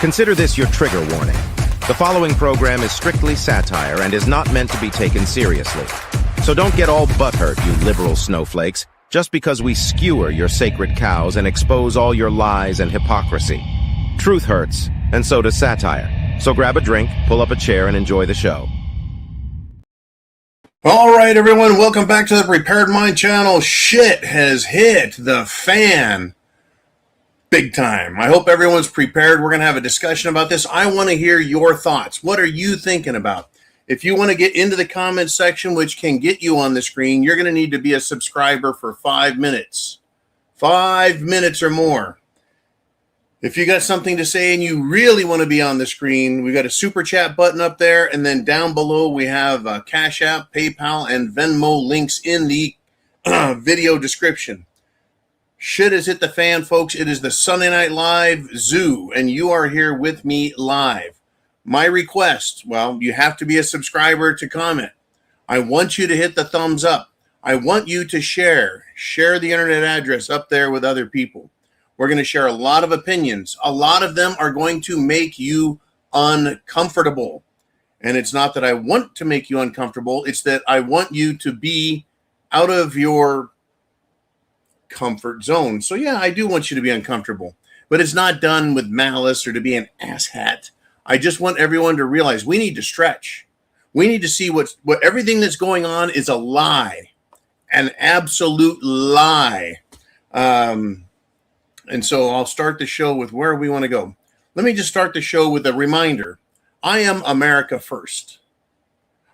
Consider this your trigger warning. The following program is strictly satire and is not meant to be taken seriously. So don't get all butthurt, you liberal snowflakes, just because we skewer your sacred cows and expose all your lies and hypocrisy. Truth hurts, and so does satire. So grab a drink, pull up a chair, and enjoy the show. All right, everyone, welcome back to the Prepared Mind channel. Shit has hit the fan big time. I hope everyone's prepared. We're going to have a discussion about this. I want to hear your thoughts. What are you thinking about? If you want to get into the comments section, which can get you on the screen, you're going to need to be a subscriber for 5 minutes. 5 minutes or more. If you got something to say and you really want to be on the screen, we got a super chat button up there, and then down below we have CashApp, PayPal, and Venmo links in the video description. Shit has hit the fan, folks. It is the Sunday Night Live Zoo, and you are here with me live. My request, well, you have to be a subscriber to comment. I want you to hit the thumbs up. I want you to share the internet address up there with other people. We're going to share a lot of opinions. A lot of them are going to make you uncomfortable. And it's not that I want to make you uncomfortable. It's that I want you to be out of your comfort zone. So yeah, I do want you to be uncomfortable. But it's not done with malice or to be an asshat. I just want everyone to realize we need to stretch. We need to see what everything that's going on is a lie. An absolute lie. And so I'll start the show with where we want to go. Let me just start the show with a reminder. I am America first.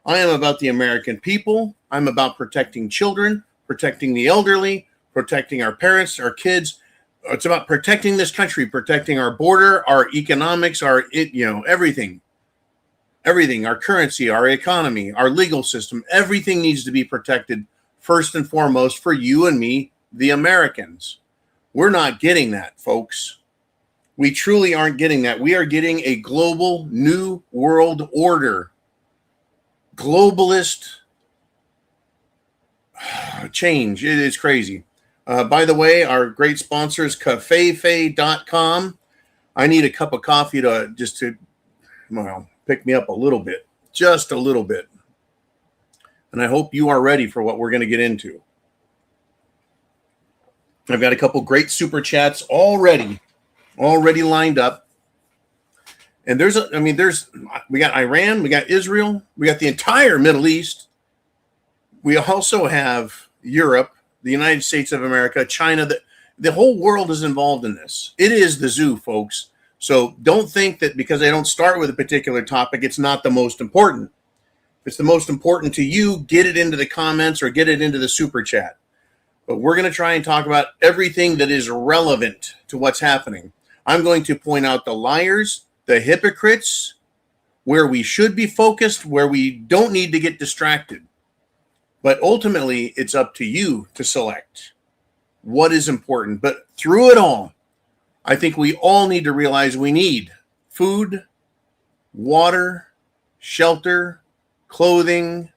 I am about the American people. I'm about protecting children, protecting the elderly, protecting our parents, our kids. It's about protecting this country, protecting our border, our economics, everything. Everything, our currency, our economy, our legal system, everything needs to be protected first and foremost for you and me, the Americans. We're not getting that, folks. We truly aren't getting that. We are getting a global new world order. Globalist change. It is crazy. By the way, our great sponsor is cafefe.com. I need a cup of coffee to pick me up a little bit. Just a little bit. And I hope you are ready for what we're going to get into. I've got a couple great super chats already lined up. And we got Iran, we got Israel, we got the entire Middle East. We also have Europe, the United States of America, China. The whole world is involved in this. It is the zoo, folks. So don't think that because I don't start with a particular topic, it's not the most important. If it's the most important to you, get it into the comments or get it into the super chat. But we're going to try and talk about everything that is relevant to what's happening. I'm going to point out the liars, the hypocrites, where we should be focused, where we don't need to get distracted. But ultimately, it's up to you to select what is important. But through it all, I think we all need to realize we need food, water, shelter, clothing,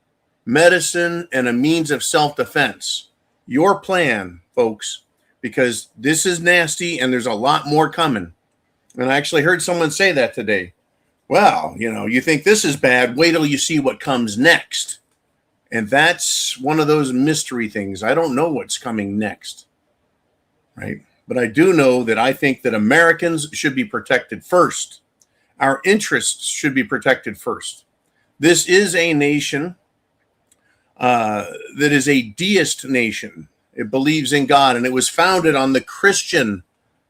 medicine, and a means of self-defense. Your plan, folks, because this is nasty and there's a lot more coming. And I actually heard someone say that today. Well, you think this is bad, wait till you see what comes next. And that's one of those mystery things. I don't know what's coming next, right? But I do know that I think that Americans should be protected first. Our interests should be protected first. This is a nation that is a deist nation. It believes in God, and it was founded on the Christian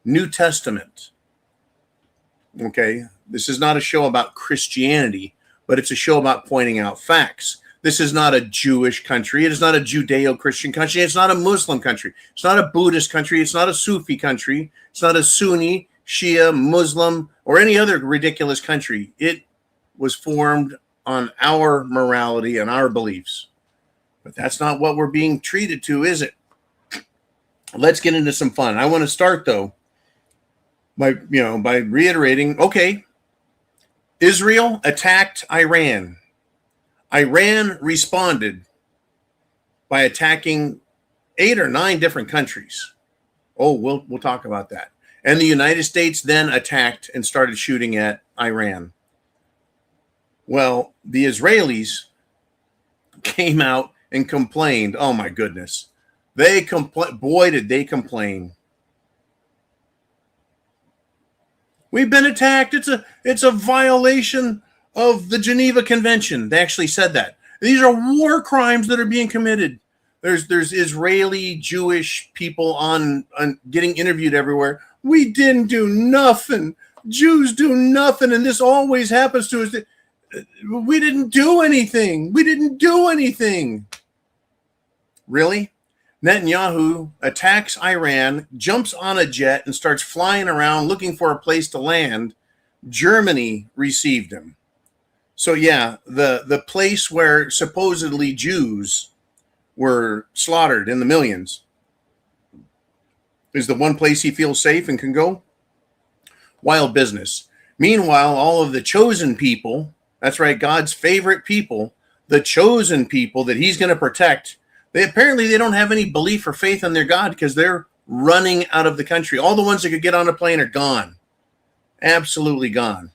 New Testament. Okay, this is not a show about Christianity, but it's a show about pointing out facts. This is not a Jewish country. It is not a Judeo-Christian country. It's not a Muslim country. It's not a Buddhist country. It's not a Sufi country. It's not a Sunni, Shia, Muslim, or any other ridiculous country. It was formed on our morality and our beliefs. But that's not what we're being treated to, is it? Let's get into some fun. I want to start, though, by reiterating, okay, Israel attacked Iran. Iran responded by attacking 8 or 9 different countries. Oh, we'll talk about that. And the United States then attacked and started shooting at Iran. Well, the Israelis came out and complained. Oh my goodness. Boy, did they complain. We've been attacked. It's a violation of the Geneva Convention. They actually said that. These are war crimes that are being committed. There's Israeli Jewish people on getting interviewed everywhere. We didn't do nothing. Jews do nothing, and this always happens to us. We didn't do anything. We didn't do anything. Really? Netanyahu attacks Iran, jumps on a jet, and starts flying around looking for a place to land. Germany received him. So yeah, the place where supposedly Jews were slaughtered in the millions is the one place he feels safe and can go. Wild business. Meanwhile, all of the chosen people, that's right, God's favorite people, the chosen people that he's going to protect, they don't have any belief or faith in their God because they're running out of the country. All the ones that could get on a plane are gone. Absolutely gone.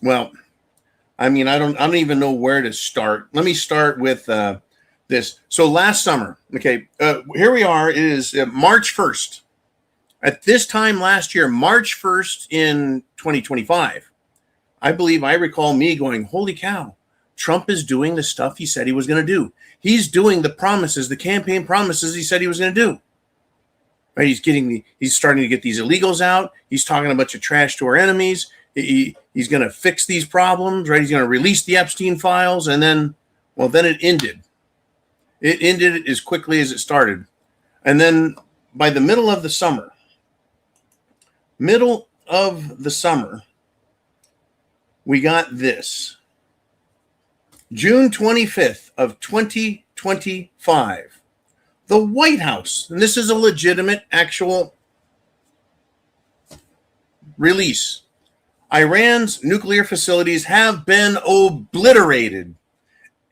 Well, I mean, I don't even know where to start. Let me start with this. So last summer, okay, here we are. It is March 1st. At this time last year, March 1st in 2025, I believe I recall me going, holy cow, Trump is doing the stuff he said he was going to do. He's doing the promises, the campaign promises he said he was going to do. Right? He's starting to get these illegals out. He's talking a bunch of trash to our enemies. He's going to fix these problems, right? He's going to release the Epstein files. And then it ended. It ended as quickly as it started. And then by the middle of the summer, we got this. June 25th of 2025, the White House, and this is a legitimate, actual release. Iran's nuclear facilities have been obliterated,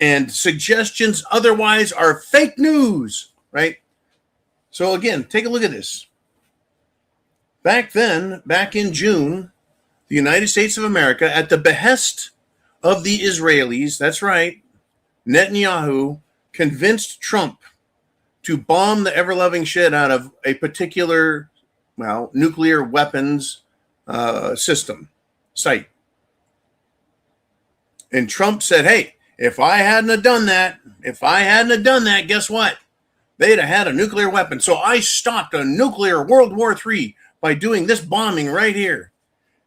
and suggestions otherwise are fake news, right? So again, take a look at this. Back in June, the United States of America, at the behest of the Israelis, that's right, Netanyahu convinced Trump to bomb the ever-loving shit out of a particular, nuclear weapons system site. And Trump said, hey, if I hadn't done that, guess what? They'd have had a nuclear weapon. So I stopped a nuclear World War III by doing this bombing right here.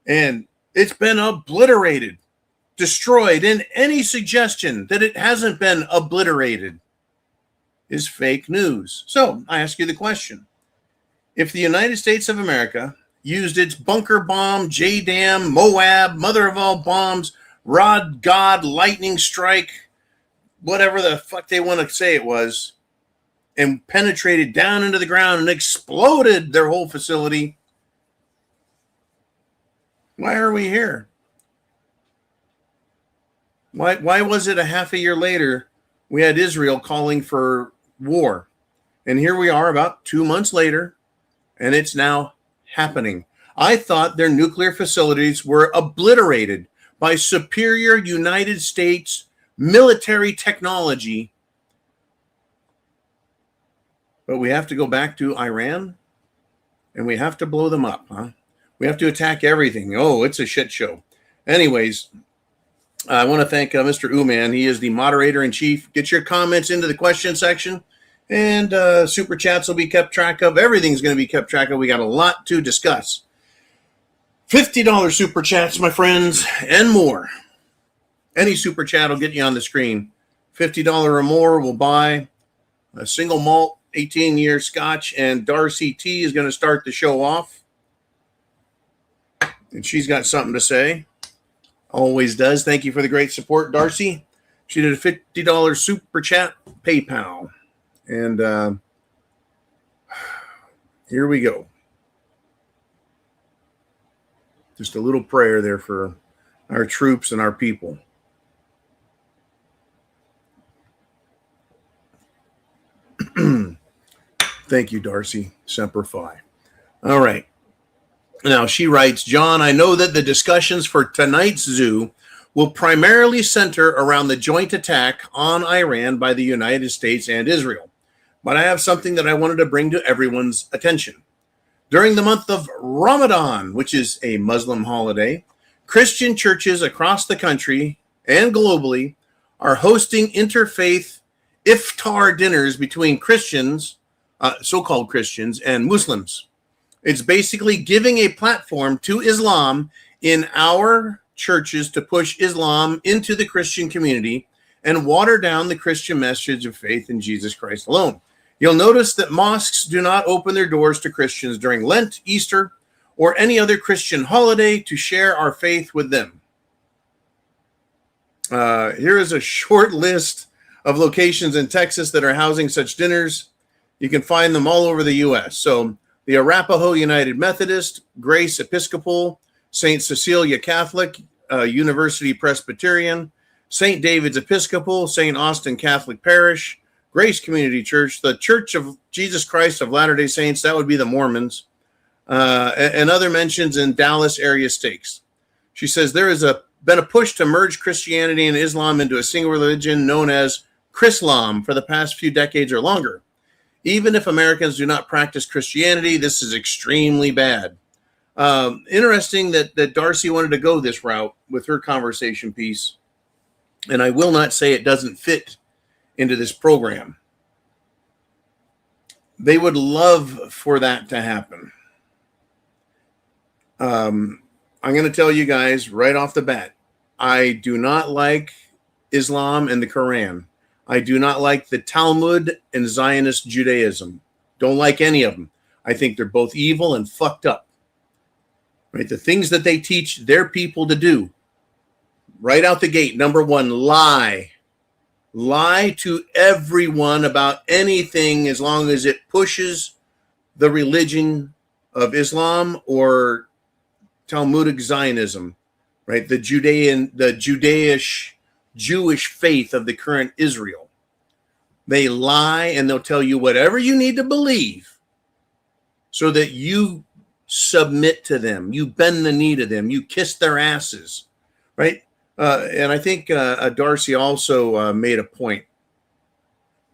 And it's been obliterated, destroyed, and any suggestion that it hasn't been obliterated is fake news. So I ask you the question. If the United States of America used its bunker bomb, JDAM, Moab, mother of all bombs, Rod God, lightning strike, whatever the fuck they want to say it was, and penetrated down into the ground and exploded their whole facility, why are we here? Why was it a half a year later we had Israel calling for war? And here we are about 2 months later, and it's now happening. I thought their nuclear facilities were obliterated by superior United States military technology. But we have to go back to Iran, and we have to blow them up, huh? We have to attack everything. Oh, it's a shit show. Anyways, I want to thank Mr. Uman. He is the moderator in chief. Get your comments into the question section, and super chats will be kept track of. Everything's going to be kept track of. We got a lot to discuss. $50 super chats, my friends, and more. Any super chat will get you on the screen. $50 or more will buy a single malt 18-year scotch, and Darcy T is going to start the show off. And she's got something to say. Always does. Thank you for the great support, Darcy. She did a $50 super chat PayPal. And here we go. Just a little prayer there for our troops and our people. Thank you, Darcy. Semper Fi. All right. Now she writes, John, I know that the discussions for tonight's zoo will primarily center around the joint attack on Iran by the United States and Israel. But I have something that I wanted to bring to everyone's attention. During the month of Ramadan, which is a Muslim holiday, Christian churches across the country and globally are hosting interfaith iftar dinners between Christians, so-called Christians, and Muslims. It's basically giving a platform to Islam in our churches to push Islam into the Christian community and water down the Christian message of faith in Jesus Christ alone. You'll notice that mosques do not open their doors to Christians during Lent, Easter, or any other Christian holiday to share our faith with them. Here is a short list of locations in Texas that are housing such dinners. You can find them all over the U.S. So the Arapahoe United Methodist, Grace Episcopal, St. Cecilia Catholic, University Presbyterian, St. David's Episcopal, St. Austin Catholic Parish, Grace Community Church, the Church of Jesus Christ of Latter-day Saints, that would be the Mormons, and other mentions in Dallas area stakes. She says there has been a push to merge Christianity and Islam into a single religion known as Chrislam for the past few decades or longer. Even if Americans do not practice Christianity, this is extremely bad. Interesting that Darcy wanted to go this route with her conversation piece, and I will not say it doesn't fit into this program. They would love for that to happen. I'm going to tell you guys right off the bat, I do not like Islam and the Quran. I do not like the Talmud and Zionist Judaism. Don't like any of them. I think they're both evil and fucked up. Right? The things that they teach their people to do, right out the gate. Number one, lie. Lie to everyone about anything as long as it pushes the religion of Islam or Talmudic Zionism, right? The Jewish faith of the current Israel. They lie and they'll tell you whatever you need to believe so that you submit to them, you bend the knee to them, you kiss their asses, right? And I think Darcy also made a point.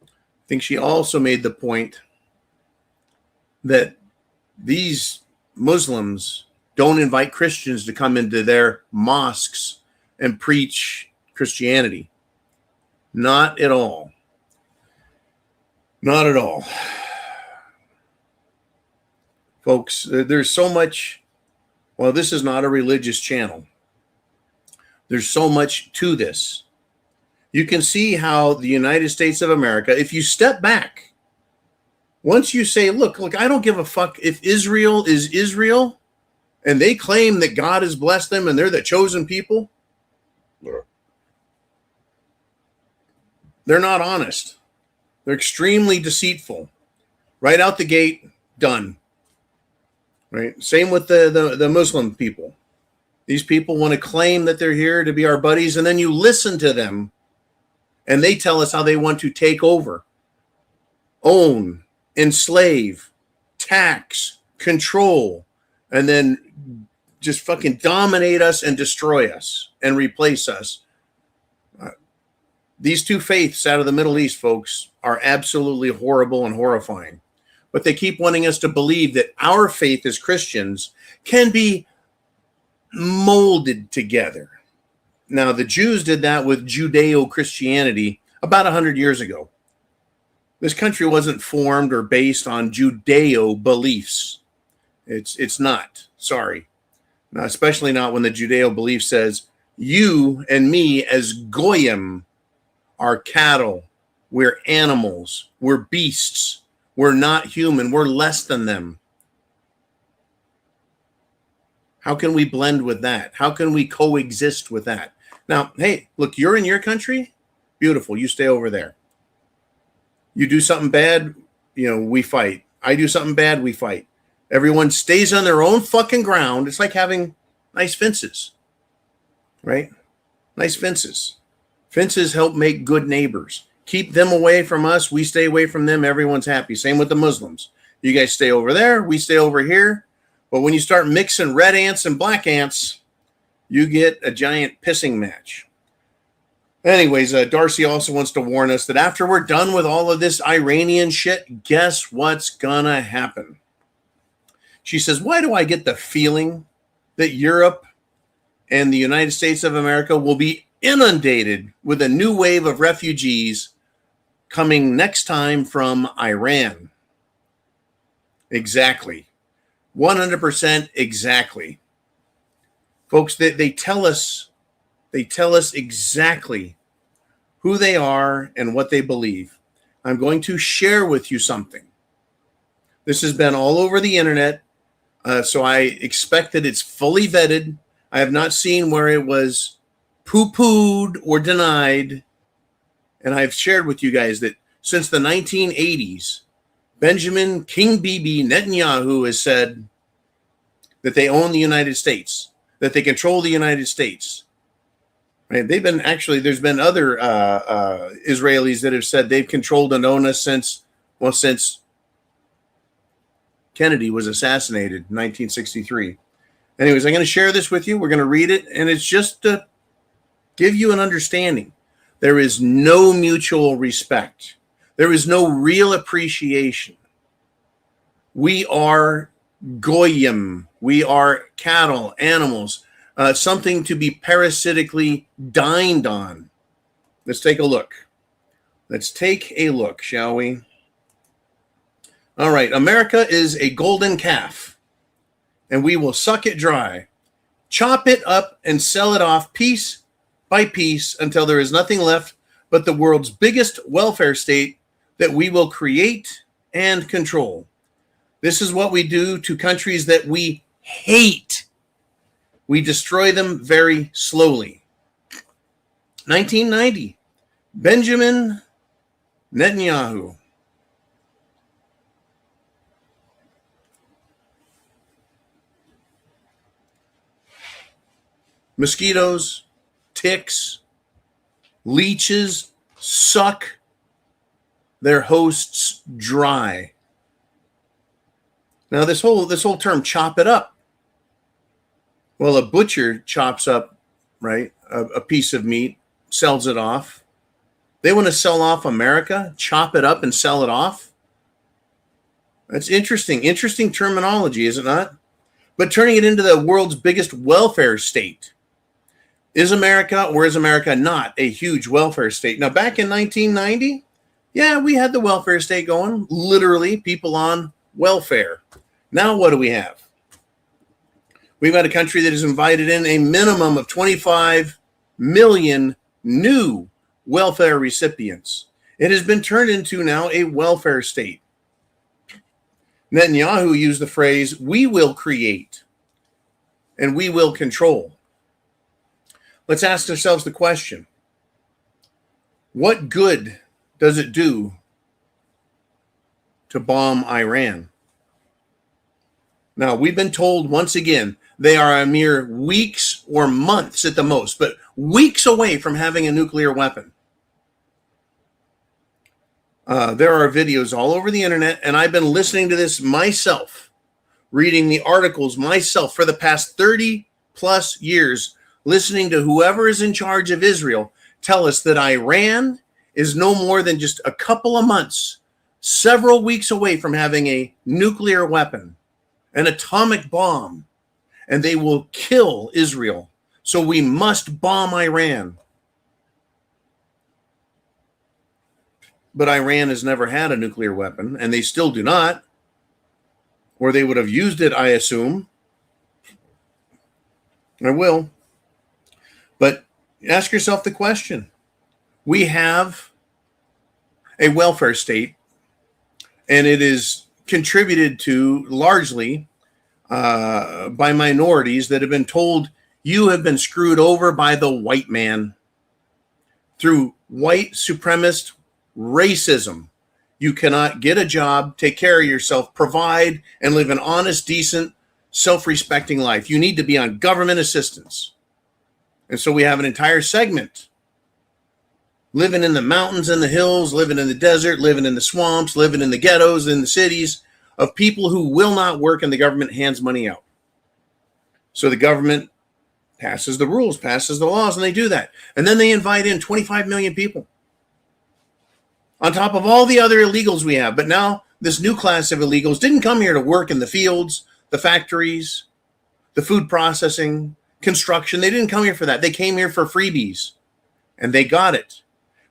I think she also made the point that these Muslims don't invite Christians to come into their mosques and preach Christianity. Not at all. Not at all. Folks, there's so much. Well, this is not a religious channel. There's so much to this. You can see how the United States of America, if you step back, once you say, look, I don't give a fuck if Israel is Israel and they claim that God has blessed them and they're the chosen people. They're not honest. They're extremely deceitful. Right out the gate, done. Right? Same with the Muslim people. These people want to claim that they're here to be our buddies, and then you listen to them, and they tell us how they want to take over, own, enslave, tax, control, and then just fucking dominate us and destroy us and replace us. These two faiths out of the Middle East, folks, are absolutely horrible and horrifying. But they keep wanting us to believe that our faith as Christians can be molded together. Now, the Jews did that with Judeo-Christianity about 100 years ago. This country wasn't formed or based on Judeo beliefs. It's not. Sorry. Now, especially not when the Judeo belief says, you and me as Goyim are cattle, we're animals, we're beasts, we're not human, we're less than them. How can we blend with that? How can we coexist with that? Now, hey, look, you're in your country, beautiful, you stay over there. You do something bad, we fight. I do something bad, we fight. Everyone stays on their own fucking ground. It's like having nice fences, right? Nice fences. Fences help make good neighbors. Keep them away from us. We stay away from them. Everyone's happy. Same with the Muslims. You guys stay over there. We stay over here. But when you start mixing red ants and black ants, you get a giant pissing match. Anyways, Darcy also wants to warn us that after we're done with all of this Iranian shit, guess what's gonna happen? She says, why do I get the feeling that Europe and the United States of America will be inundated with a new wave of refugees coming next time from Iran? Exactly. 100% exactly. Folks, they tell us exactly who they are and what they believe. I'm going to share with you something. This has been all over the internet, so I expect that it's fully vetted. I have not seen where it was poo-pooed or denied. And I've shared with you guys that since the 1980s, Benjamin King Bibi Netanyahu has said that they own the United States, that they control the United States. Right? They've been actually, there's been other Israelis that have said they've controlled and owned us since Kennedy was assassinated in 1963. Anyways, I'm going to share this with you. We're going to read it, and it's just to give you an understanding. There is no mutual respect. There is no real appreciation. We are goyim. We are cattle, animals, something to be parasitically dined on. Let's take a look. Let's take a look, shall we? All right. America is a golden calf, and we will suck it dry, chop it up, and sell it off piece by piece until there is nothing left but the world's biggest welfare state that we will create and control. This is what we do to countries that we hate. We destroy them very slowly. 1990, Benjamin Netanyahu. Mosquitoes, ticks, leeches suck their hosts dry. Now, this whole term, chop it up. Well, a butcher chops up, right, a piece of meat, sells it off. They want to sell off America, chop it up and sell it off. That's interesting. Interesting terminology, is it not? But turning it into the world's biggest welfare state. Is America or is America not a huge welfare state? Now, back in 1990, yeah, we had the welfare state going, literally people on welfare. Now, what do we have? We've got a country that has invited in a minimum of 25 million new welfare recipients. It has been turned into now a welfare state. Netanyahu used the phrase, we will create and we will control. Let's ask ourselves the question, what good does it do to bomb Iran? Now, we've been told once again, they are a mere weeks or months at the most, but weeks away from having a nuclear weapon. There are videos all over the internet, and I've been listening to this myself, reading the articles myself for the past 30 plus years, listening to whoever is in charge of Israel tell us that Iran is no more than just a couple of months, several weeks away from having a nuclear weapon, an atomic bomb, and they will kill Israel. So we must bomb Iran. But Iran has never had a nuclear weapon, and they still do not, or they would have used it, I assume. I will. But ask yourself the question. We have a welfare state, and it is contributed to largely by minorities that have been told you have been screwed over by the white man through white supremacist racism. You cannot get a job, take care of yourself, provide, and live an honest, decent, self-respecting life. You need to be on government assistance. And so we have an entire segment living in the mountains and the hills, living in the desert, living in the swamps, living in the ghettos, in the cities, of people who will not work, and the government hands money out. So the government passes the rules, passes the laws, and they do that. And then they invite in 25 million people on top of all the other illegals we have. But now this new class of illegals didn't come here to work in the fields, the factories, the food processing, construction. They didn't come here for that. They came here for freebies, and they got it.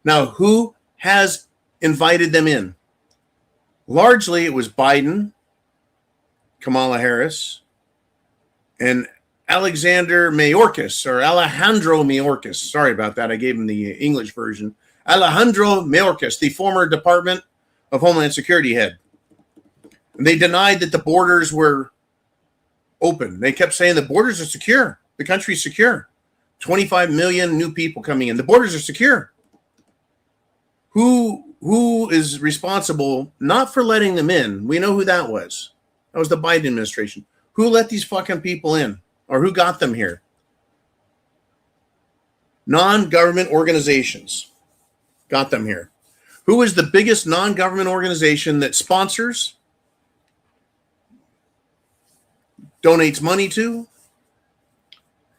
Now, who has invited them in? Largely, it was Biden, Kamala Harris, and Alejandro Mayorkas. Sorry about that. I gave him the English version. Alejandro Mayorkas, the former Department of Homeland Security head. And they denied that the borders were open. They kept saying the borders are secure. The country's secure. 25 million new people coming in. The borders are secure. Who is responsible not for letting them in? We know who that was. That was the Biden administration. Who let these fucking people in? Or who got them here? Non-government organizations got them here. Who is the biggest non-government organization that sponsors, donates money to,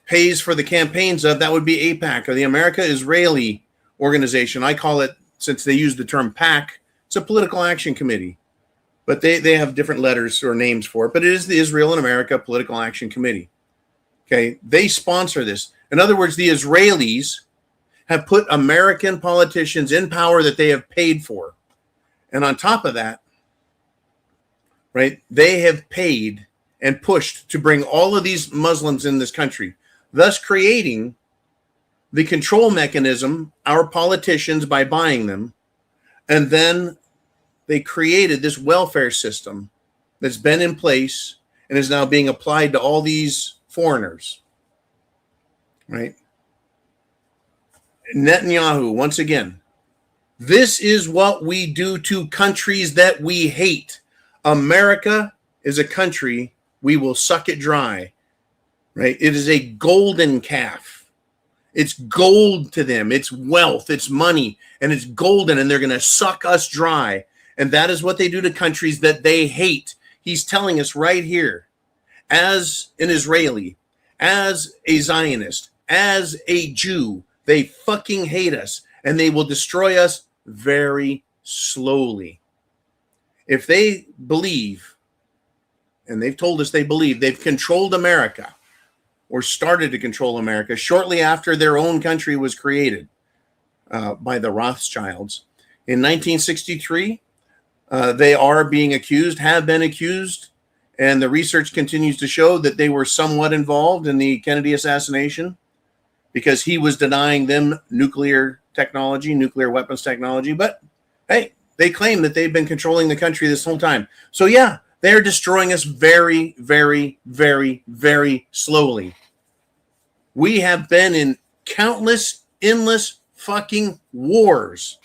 pays for the campaigns of? That would be AIPAC, or the America-Israeli organization. I call it, since they use the term PAC, it's a political action committee. But they have different letters or names for it. But it is the Israel and America Political Action Committee. Okay, they sponsor this. In other words, the Israelis have put American politicians in power that they have paid for. And on top of that, right, they have paid and pushed to bring all of these Muslims in this country, thus creating the control mechanism, our politicians, by buying them. And then they created this welfare system that's been in place and is now being applied to all these foreigners, right? Netanyahu, once again, this is what we do to countries that we hate. America is a country we will suck it dry, right? It is a golden calf. It's gold to them. It's wealth, it's money, and it's golden, and they're going to suck us dry. And that is what they do to countries that they hate. He's telling us right here, as an Israeli, as a Zionist, as a Jew, they fucking hate us, and they will destroy us very slowly. If they believe, and they've told us they believe, they've controlled America, or started to control America shortly after their own country was created by the Rothschilds. In 1963, they are being accused, have been accused, and the research continues to show that they were somewhat involved in the Kennedy assassination because he was denying them nuclear technology, nuclear weapons technology. But hey, they claim that they've been controlling the country this whole time. So yeah, they're destroying us very, very, very, very slowly. We have been in countless, endless fucking wars,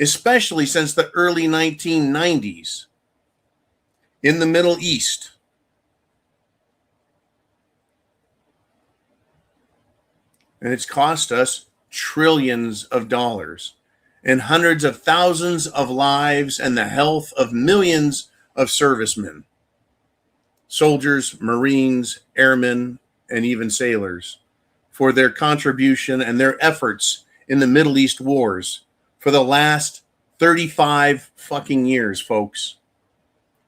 especially since the early 1990s in the Middle East. And it's cost us trillions of dollars and hundreds of thousands of lives and the health of millions of servicemen, soldiers, Marines, airmen, and even sailors for their contribution and their efforts in the Middle East wars for the last 35 fucking years, folks.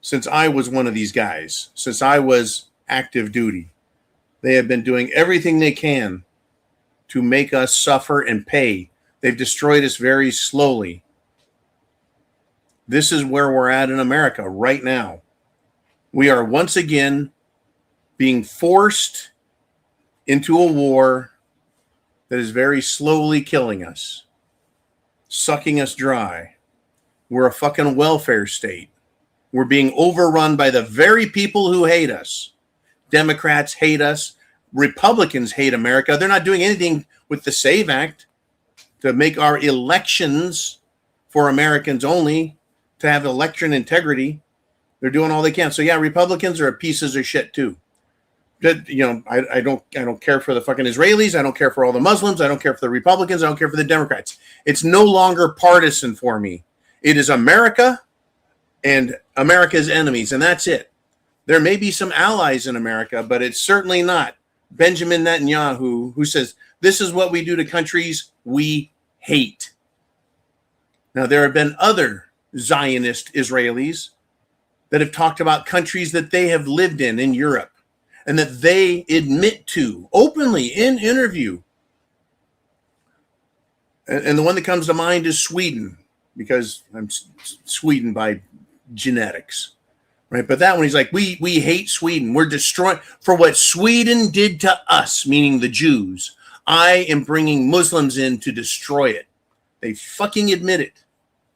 Since I was one of these guys, since I was active duty, they have been doing everything they can to make us suffer and pay. They've destroyed us very slowly. This is where we're at in America right now. We are once again being forced into a war that is very slowly killing us, sucking us dry. We're a fucking welfare state. We're being overrun by the very people who hate us. Democrats hate us. Republicans hate America. They're not doing anything with the SAVE Act to make our elections for Americans only, to have election integrity. They're doing all they can. So yeah, Republicans are pieces of shit too. You know, I don't care for the fucking Israelis. I don't care for all the Muslims. I don't care for the Republicans. I don't care for the Democrats. It's no longer partisan for me. It is America and America's enemies, and that's it. There may be some allies in America, but it's certainly not Benjamin Netanyahu, who says, this is what we do to countries we hate. Now, there have been other Zionist Israelis that have talked about countries that they have lived in Europe, and that they admit to openly in interview. And the one that comes to mind is Sweden, because I'm Sweden by genetics, right? But that one, he's like, we hate Sweden. We're destroying for what Sweden did to us, meaning the Jews. I am bringing Muslims in to destroy it. They fucking admit it.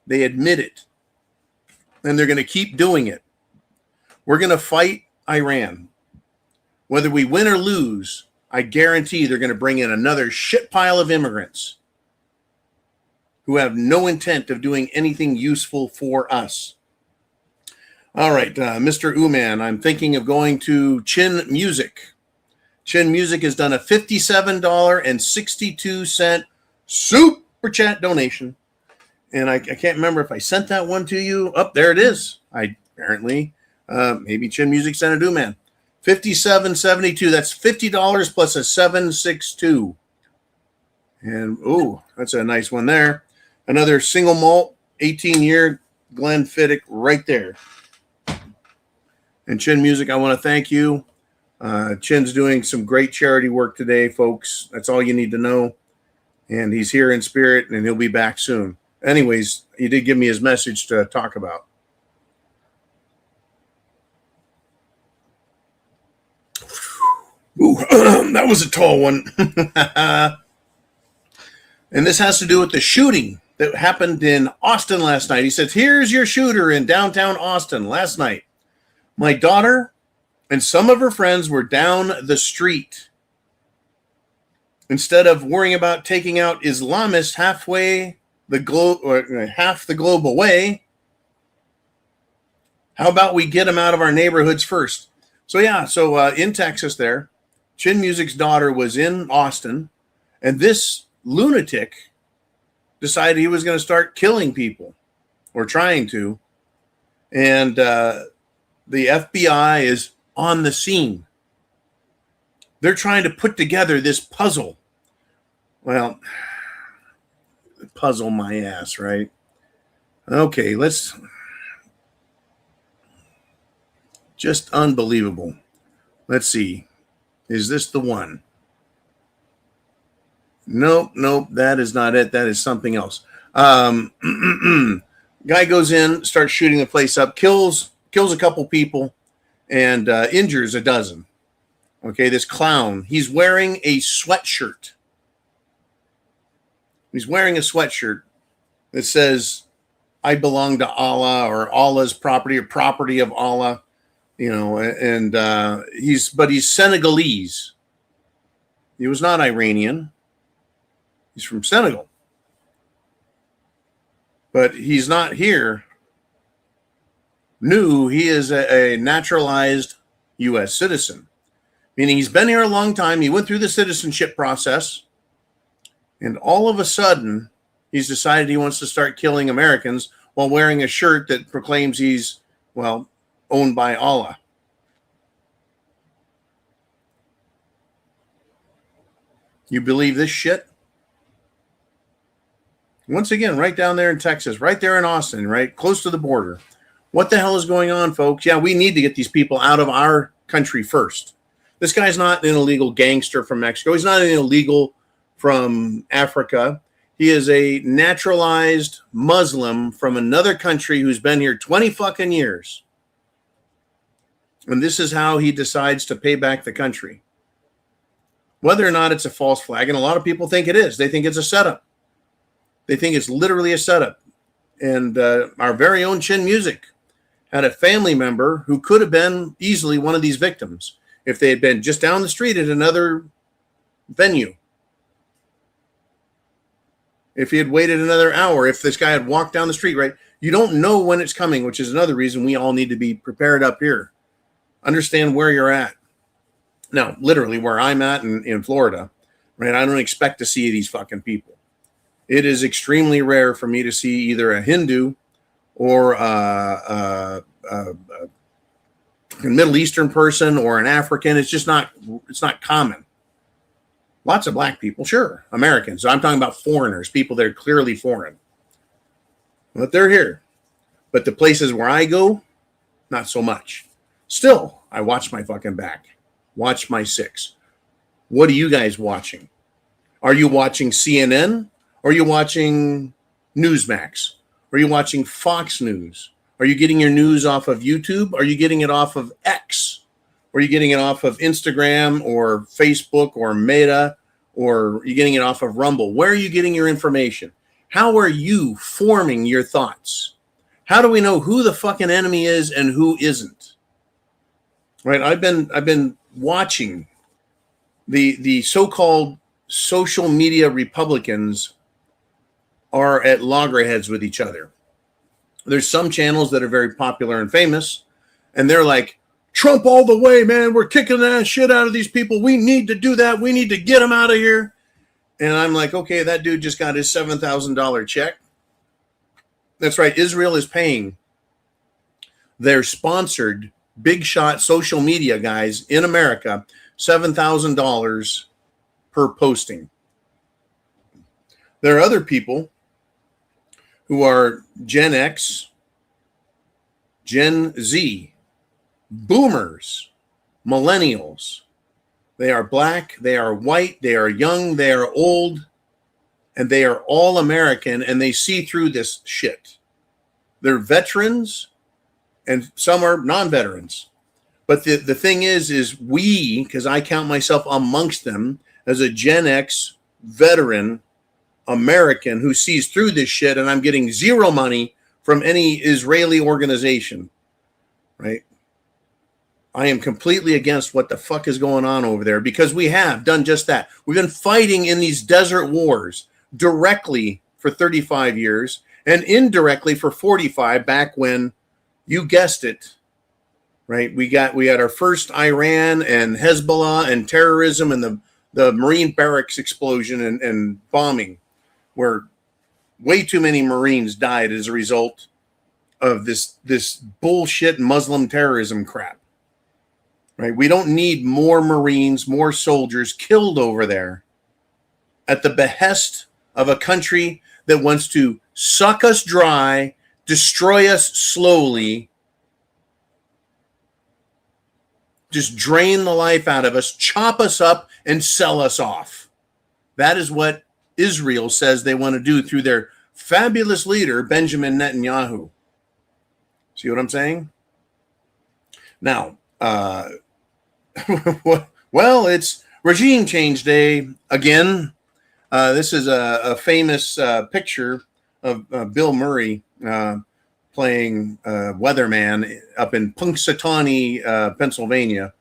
They admit it. And they're going to keep doing it. We're going to fight Iran. Whether we win or lose, I guarantee they're going to bring in another shit pile of immigrants who have no intent of doing anything useful for us. All right, Mr. Uman, I'm thinking of going to Chin Music. Chin Music has done a $57.62 super chat donation. And I can't remember if I sent that one to you. Oh, there it is. I apparently, maybe Chin Music sent it, Uman. $57.72. That's $50 plus a 762. And, ooh, that's a nice one there. Another single malt, 18-year Glenfiddich right there. And Chin Music, I want to thank you. Chin's doing some great charity work today, folks. That's all you need to know. And he's here in spirit, and he'll be back soon. Anyways, he did give me his message to talk about. Ooh, that was a tall one. And this has to do with the shooting that happened in Austin last night. He says, here's your shooter in downtown Austin last night. My daughter and some of her friends were down the street. Instead of worrying about taking out Islamists half the globe away, how about we get them out of our neighborhoods first? So in Texas there, Chin Music's daughter was in Austin, and this lunatic decided he was going to start killing people, or trying to. And the FBI is on the scene. They're trying to put together this puzzle. Well, puzzle my ass, right? Okay, let's... Just unbelievable. Let's see. Is this the one? Nope, that is not it. That is something else. Guy goes in, starts shooting the place up, kills a couple people, and injures a dozen. Okay, this clown, he's wearing a sweatshirt. He's wearing a sweatshirt that says, I belong to Allah, or Allah's property, or property of Allah. You know, and he's Senegalese. He was not Iranian. He's from Senegal. But he's not here. New, he is a naturalized U.S. citizen, meaning he's been here a long time. He went through the citizenship process, and all of a sudden, he's decided he wants to start killing Americans while wearing a shirt that proclaims he's, well, owned by Allah. You believe this shit? Once again, right down there in Texas, right there in Austin, right close to the border. What the hell is going on, folks? Yeah, we need to get these people out of our country first. This guy's not an illegal gangster from Mexico. He's not an illegal from Africa. He is a naturalized Muslim from another country who's been here 20 fucking years. And this is how he decides to pay back the country. Whether or not it's a false flag, and a lot of people think it is. They think it's a setup. They think it's literally a setup. And our very own Chin Music had a family member who could have been easily one of these victims if they had been just down the street at another venue. If he had waited another hour, if this guy had walked down the street, right? You don't know when it's coming, which is another reason we all need to be prepared up here. Understand where you're at. Now, literally where I'm at in Florida, right? I don't expect to see these fucking people. It is extremely rare for me to see either a Hindu or a Middle Eastern person or an African. It's not common. Lots of black people, sure, Americans. So I'm talking about foreigners, people that are clearly foreign. But they're here. But the places where I go, not so much. Still, I watch my fucking back. Watch my six. What are you guys watching? Are you watching CNN? Or are you watching Newsmax? Are you watching Fox News? Are you getting your news off of YouTube? Are you getting it off of X? Or are you getting it off of Instagram or Facebook or Meta? Or are you getting it off of Rumble? Where are you getting your information? How are you forming your thoughts? How do we know who the fucking enemy is and who isn't? Right? I've been watching the so-called social media Republicans are at loggerheads with each other. There's some channels that are very popular and famous, and they're like, Trump all the way, man. We're kicking that shit out of these people. We need to do that. We need to get them out of here. And I'm like, okay, that dude just got his $7,000 check. That's right. Israel is paying their sponsored big shot social media guys in America $7,000 per posting. There are other people who are Gen X, Gen Z, boomers, millennials. They are black, they are white, they are young, they are old, and they are all American, and they see through this shit. They're veterans, and some are non-veterans. But the thing is we, because I count myself amongst them as a Gen X veteran American who sees through this shit, and I'm getting zero money from any Israeli organization, right? I am completely against what the fuck is going on over there, because we have done just that. We've been fighting in these desert wars directly for 35 years and indirectly for 45, back when, you guessed it, right? We had our first Iran and Hezbollah and terrorism and the Marine barracks explosion and bombing, where way too many Marines died as a result of this bullshit Muslim terrorism crap. Right? We don't need more Marines, more soldiers killed over there at the behest of a country that wants to suck us dry, destroy us slowly, just drain the life out of us, chop us up, and sell us off. That is what Israel says they want to do through their fabulous leader, Benjamin Netanyahu. See what I'm saying? Now, well, it's regime change day again. This is a famous picture of Bill Murray playing weatherman up in Punxsutawney, Pennsylvania,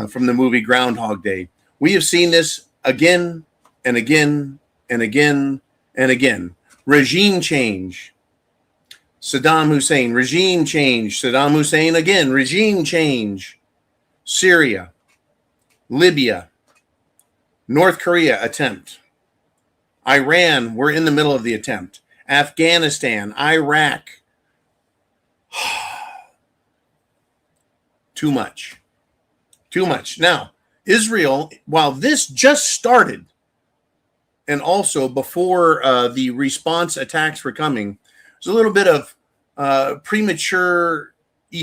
from the movie Groundhog Day. We have seen this again and again and again and again. Regime change. Saddam Hussein, regime change. Saddam Hussein again, regime change. Syria, Libya, North Korea attempt. Iran, we're in the middle of the attempt. Afghanistan, Iraq. Too much. Too much. Now, Israel, while this just started, and also before the response attacks were coming, there's a little bit of premature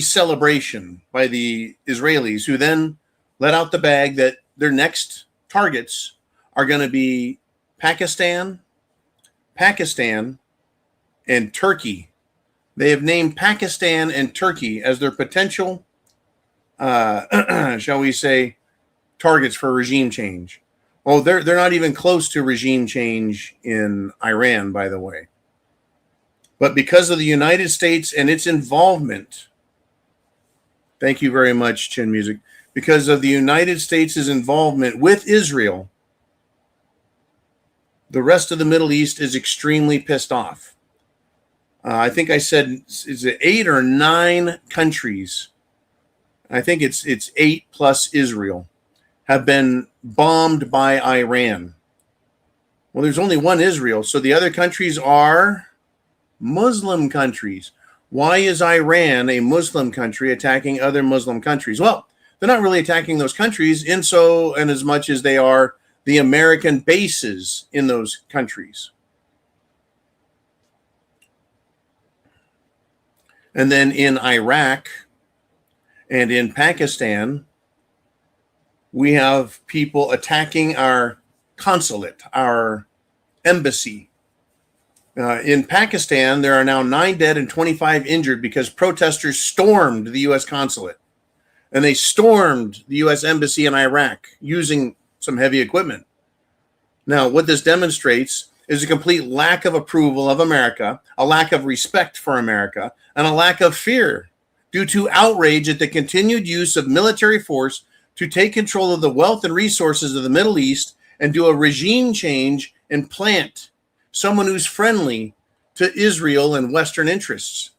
celebration by the Israelis, who then let out the bag that their next targets are going to be Pakistan, and Turkey. They have named Pakistan and Turkey as their potential, shall we say, targets for regime change. Oh, they're not even close to regime change in Iran, by the way. But because of the United States and its involvement, thank you very much, Chin Music, because of the United States' involvement with Israel, the rest of the Middle East is extremely pissed off. I think I said, is it 8 or 9 countries? I think it's 8 plus Israel have been bombed by Iran. Well, there's only one Israel, so the other countries are Muslim countries. Why is Iran, a Muslim country, attacking other Muslim countries? Well, they're not really attacking those countries in so and as much as they are the American bases in those countries. And then in Iraq and in Pakistan, we have people attacking our consulate, our embassy. In Pakistan, there are now 9 dead and 25 injured because protesters stormed the U.S. consulate. And they stormed the U.S. embassy in Iraq using some heavy equipment. Now, what this demonstrates is a complete lack of approval of America, a lack of respect for America, and a lack of fear due to outrage at the continued use of military force to take control of the wealth and resources of the Middle East and do a regime change and plant someone who's friendly to Israel and Western interests.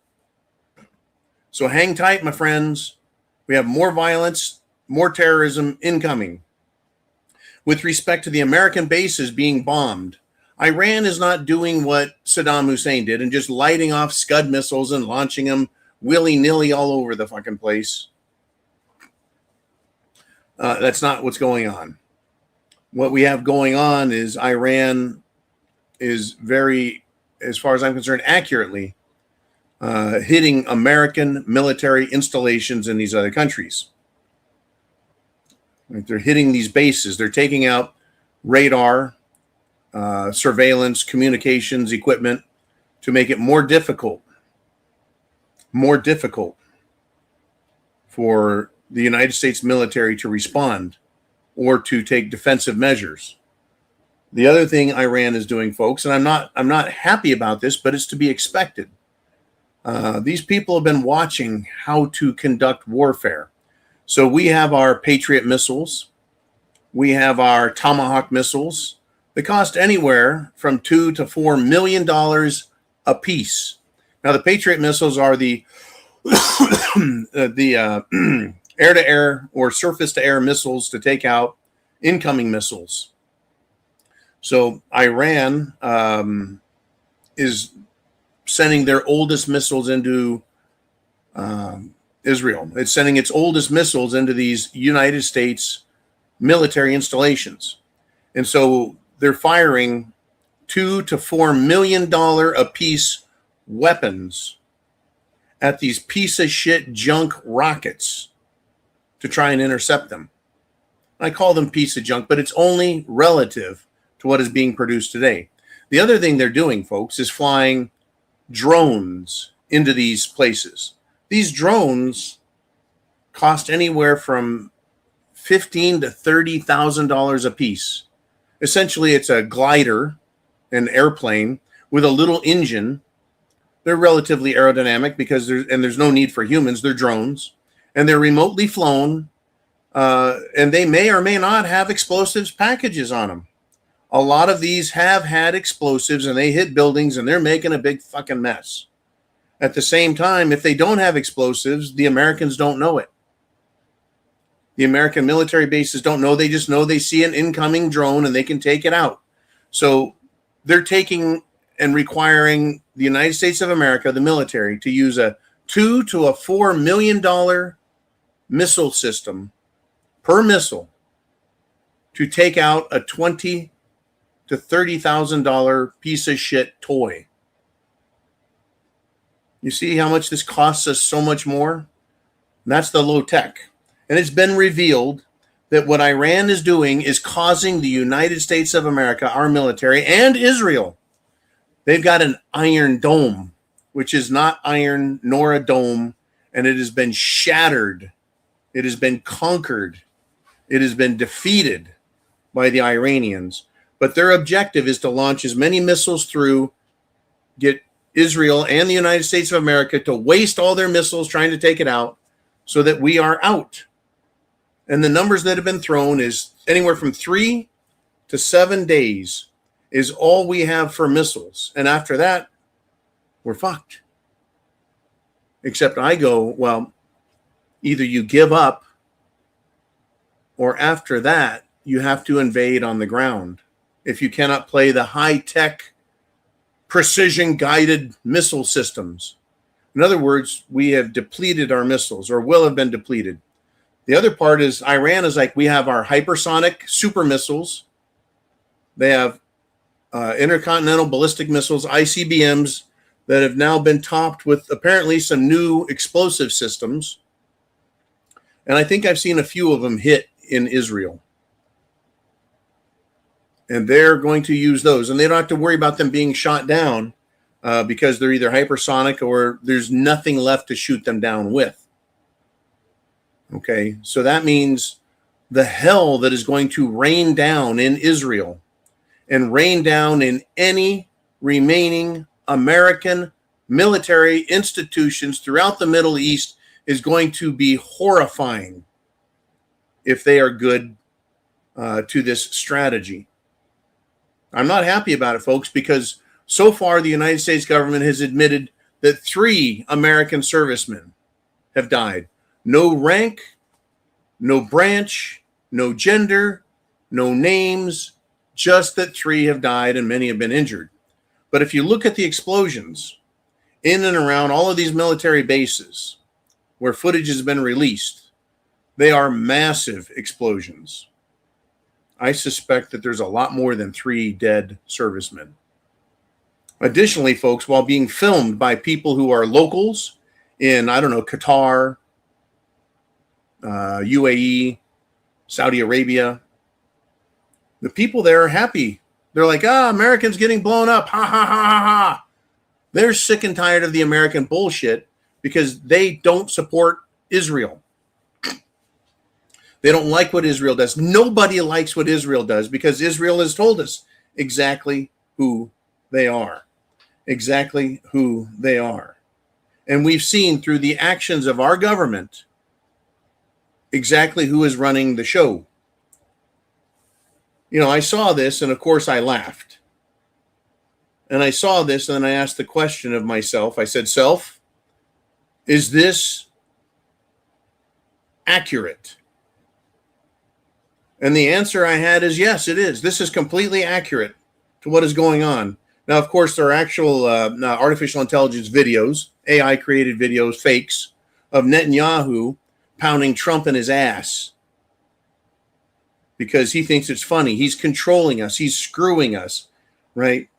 So hang tight, my friends. We have more violence, more terrorism incoming. With respect to the American bases being bombed, Iran is not doing what Saddam Hussein did and just lighting off Scud missiles and launching them willy-nilly all over the fucking place. That's not what's going on. What we have going on is Iran is very, as far as I'm concerned, accurately hitting American military installations in these other countries. Like they're hitting these bases. They're taking out radar, surveillance, communications equipment to make it more difficult for the United States military to respond or to take defensive measures. The other thing Iran is doing, folks, and I'm not happy about this, but it's to be expected. These people have been watching how to conduct warfare. So we have our Patriot missiles. We have our Tomahawk missiles. They cost anywhere from $2 to $4 million a piece. Now, the Patriot missiles are the air-to-air or surface-to-air missiles to take out incoming missiles. So Iran is sending their oldest missiles into Israel. It's sending its oldest missiles into these United States military installations. And so they're firing $2 to $4 million a piece weapons at these piece of shit junk rockets to try and intercept them. I call them piece of junk, but it's only relative to what is being produced today. The other thing they're doing, folks, is flying drones into these places. These drones cost anywhere from $15,000 to $30,000 a piece. Essentially, it's a glider, an airplane with a little engine. They're relatively aerodynamic because there's no need for humans. They're drones, and they're remotely flown, and they may or may not have explosives packages on them. A lot of these have had explosives, and they hit buildings, and they're making a big fucking mess. At the same time, if they don't have explosives, the Americans don't know it. The American military bases don't know. They just know they see an incoming drone and they can take it out. So they're taking and requiring the United States of America, the military, to use a $2 to $4 million missile system per missile to take out a $20,000 to $30,000 piece of shit toy. You see how much this costs us so much more? That's the low tech. And it's been revealed that what Iran is doing is causing the United States of America, our military, and Israel. They've got an iron dome, which is not iron nor a dome, and it has been shattered. It has been conquered. It has been defeated by the Iranians. But their objective is to launch as many missiles through, get Israel and the United States of America to waste all their missiles trying to take it out so that we are out. And the numbers that have been thrown is anywhere from 3 to 7 days is all we have for missiles. And after that, we're fucked. Except I go, well, either you give up or after that, you have to invade on the ground. If you cannot play the high-tech, precision-guided missile systems In other words, we have depleted our missiles, or will have been depleted. The other part is Iran is like, we have our hypersonic super missiles. They have intercontinental ballistic missiles, ICBMs, that have now been topped with apparently some new explosive systems. And I think I've seen a few of them hit in Israel. And they're going to use those. And they don't have to worry about them being shot down because they're either hypersonic or there's nothing left to shoot them down with. Okay, so that means the hell that is going to rain down in Israel and rain down in any remaining American military institutions throughout the Middle East is going to be horrifying if they are good to this strategy. I'm not happy about it, folks, because so far the United States government has admitted that 3 American servicemen have died. No rank, no branch, no gender, no names, just that 3 have died and many have been injured. But if you look at the explosions in and around all of these military bases where footage has been released, they are massive explosions. I suspect that there's a lot more than 3 dead servicemen. Additionally, folks, while being filmed by people who are locals in, I don't know, Qatar, UAE, Saudi Arabia, the people there are happy. They're like, Americans getting blown up. Ha, ha, ha, ha, ha. They're sick and tired of the American bullshit because they don't support Israel. They don't like what Israel does. Nobody likes what Israel does because Israel has told us exactly who they are. Exactly who they are. And we've seen through the actions of our government exactly who is running the show. You know, I saw this and of course I laughed. And I saw this and then I asked the question of myself. I said, self, is this accurate? And the answer I had is yes, it is. This is completely accurate to what is going on. Now, of course, there are actual artificial intelligence videos, AI created videos, fakes of Netanyahu pounding Trump in his ass because he thinks it's funny. He's controlling us. He's screwing us, right?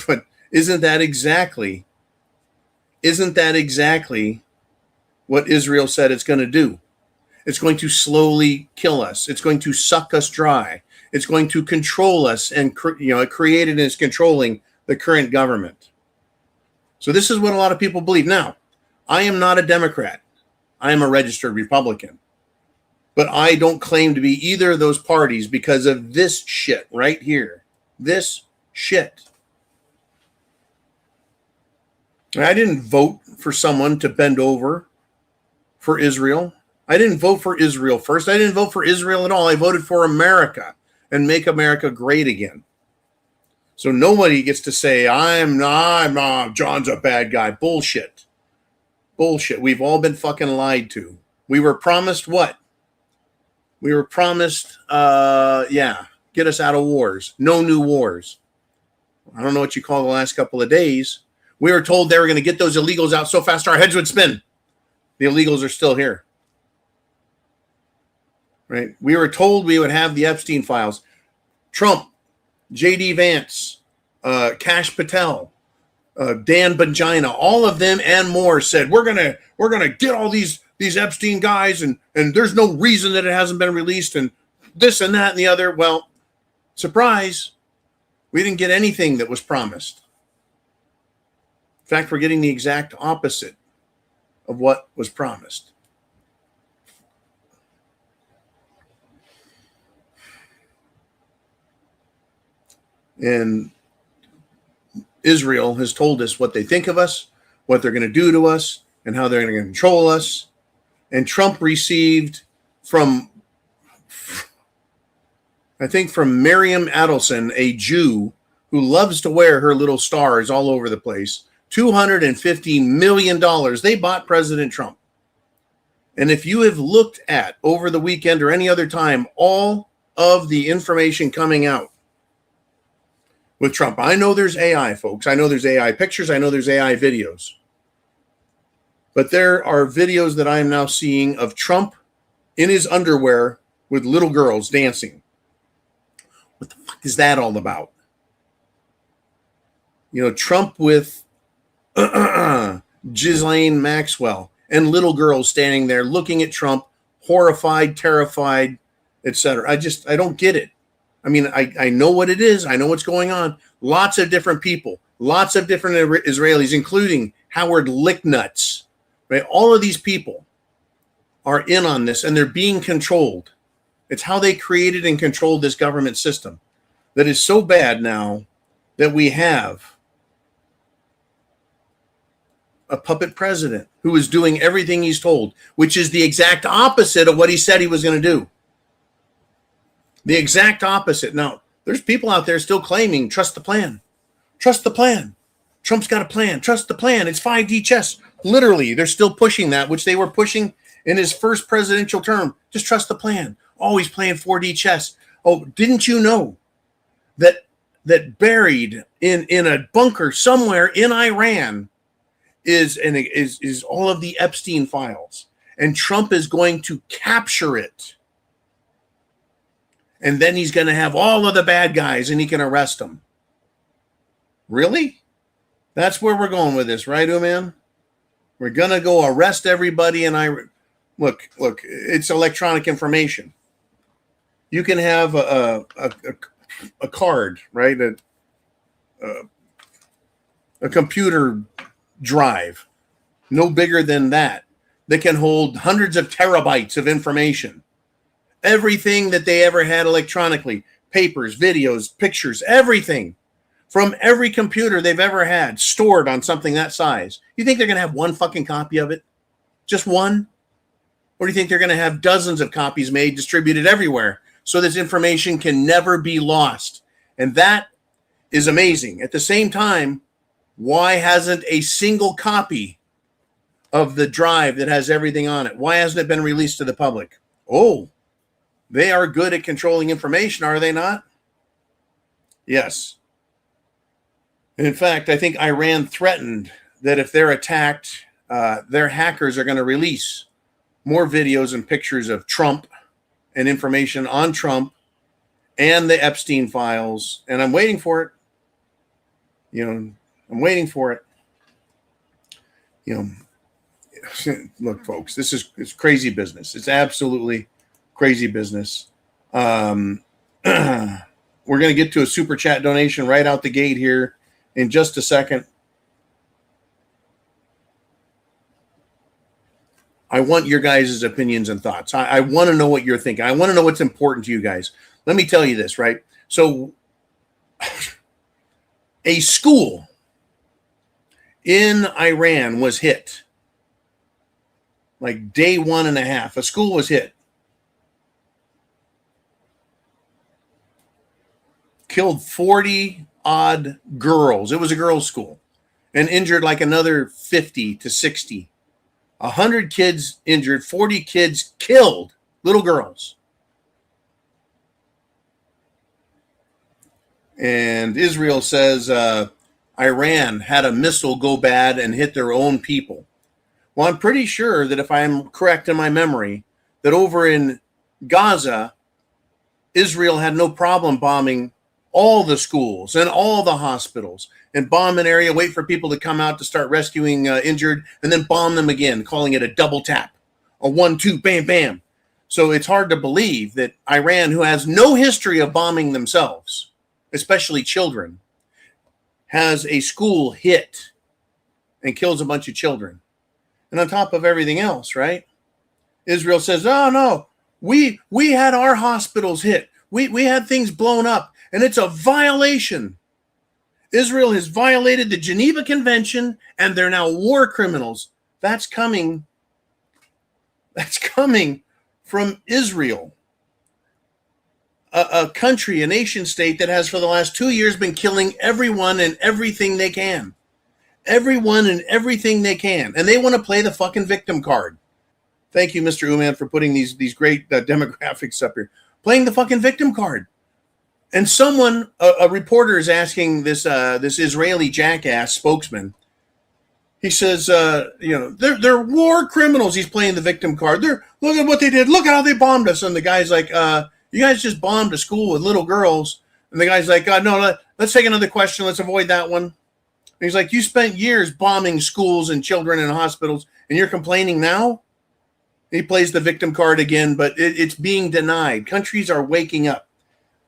But isn't that exactly what Israel said it's going to do? It's going to slowly kill us. It's going to suck us dry. It's going to control us, and it created and is controlling the current government. So this is what a lot of people believe. Now, I am not a Democrat. I am a registered Republican. But I don't claim to be either of those parties because of this shit right here. This shit. I didn't vote for someone to bend over for Israel. I didn't vote for Israel first. I didn't vote for Israel at all. I voted for America and make America great again. So nobody gets to say, John's a bad guy. Bullshit. Bullshit. We've all been fucking lied to. We were promised what? We were promised, get us out of wars. No new wars. I don't know what you call the last couple of days. We were told they were going to get those illegals out so fast our heads would spin. The illegals are still here. Right? We were told we would have the Epstein files. Trump, J.D. Vance, Kash Patel, Dan Bongina, all of them and more said we're gonna get all these Epstein guys and there's no reason that it hasn't been released and this and that and the other. Well, surprise, we didn't get anything that was promised. In fact, we're getting the exact opposite of what was promised. And Israel has told us what they think of us, what they're going to do to us, and how they're going to control us. And Trump received from Miriam Adelson, a Jew who loves to wear her little stars all over the place, $250 million. They bought President Trump. And if you have looked at over the weekend or any other time, all of the information coming out with Trump. I know there's AI, folks. I know there's AI pictures. I know there's AI videos. But there are videos that I am now seeing of Trump in his underwear with little girls dancing. What the fuck is that all about? You know, Trump with Ghislaine Maxwell and little girls standing there looking at Trump, horrified, terrified, etc. I don't get it. I mean, I know what it is. I know what's going on. Lots of different people, lots of different Israelis, including Howard Licknuts, right? All of these people are in on this, and they're being controlled. It's how they created and controlled this government system that is so bad now that we have a puppet president who is doing everything he's told, which is the exact opposite of what he said he was going to do. The exact opposite. Now, there's people out there still claiming, trust the plan. Trust the plan. Trump's got a plan. Trust the plan. It's 5D chess. Literally, they're still pushing that, which they were pushing in his first presidential term. Just trust the plan. Always playing 4D chess. Oh, didn't you know that buried in a bunker somewhere in Iran is all of the Epstein files, and Trump is going to capture it, and then he's going to have all of the bad guys and he can arrest them. Really? That's where we're going with this, right, man? We're going to go arrest everybody, and look, it's electronic information. You can have a card, right? A computer drive, no bigger than that can hold hundreds of terabytes of information. Everything that they ever had electronically, papers, videos, pictures, everything from every computer they've ever had stored on something that size. You think they're going to have one fucking copy of it? Just one? Or do you think they're going to have dozens of copies made, distributed everywhere, so this information can never be lost? And that is amazing. At the same time, why hasn't a single copy of the drive that has everything on it, why hasn't it been released to the public? Oh, they are good at controlling information, are they not? Yes. And in fact, I think Iran threatened that if they're attacked, their hackers are going to release more videos and pictures of Trump and information on Trump and the Epstein files. And I'm waiting for it. I'm waiting for it. Look, folks, it's crazy business. It's absolutely crazy business. We're going to get to a super chat donation right out the gate here in just a second. I want your guys' opinions and thoughts. I want to know what you're thinking. I want to know what's important to you guys. Let me tell you this, right? So a school in Iran was hit. Like day 1.5, a school was hit. Killed 40 odd girls. It was a girls' school. And injured like another 50 to 60. 100 kids injured, 40 kids killed, little girls. And Israel says Iran had a missile go bad and hit their own people. Well, I'm pretty sure that if I'm correct in my memory, that over in Gaza, Israel had no problem bombing all the schools and all the hospitals and bomb an area, wait for people to come out to start rescuing injured, and then bomb them again, calling it a double tap, a 1-2, bam, bam. So it's hard to believe that Iran, who has no history of bombing themselves, especially children, has a school hit and kills a bunch of children. And on top of everything else, right? Israel says, oh, no, we had our hospitals hit. We had things blown up, and it's a violation. Israel has violated the Geneva Convention, and they're now war criminals. That's coming from Israel, a country, a nation state that has for the last 2 years been killing everyone and everything they can. Everyone and everything they can. And they want to play the fucking victim card. Thank you, Mr. Uman, for putting these great demographics up here. Playing the fucking victim card. And someone, a reporter is asking this Israeli jackass spokesman, He says, they're war criminals. He's playing the victim card. Look at what they did. Look at how they bombed us. And the guy's like, you guys just bombed a school with little girls. And the guy's like, no, let's take another question. Let's avoid that one. And he's like, you spent years bombing schools and children and hospitals, and you're complaining now? He plays the victim card again, but it's being denied. Countries are waking up.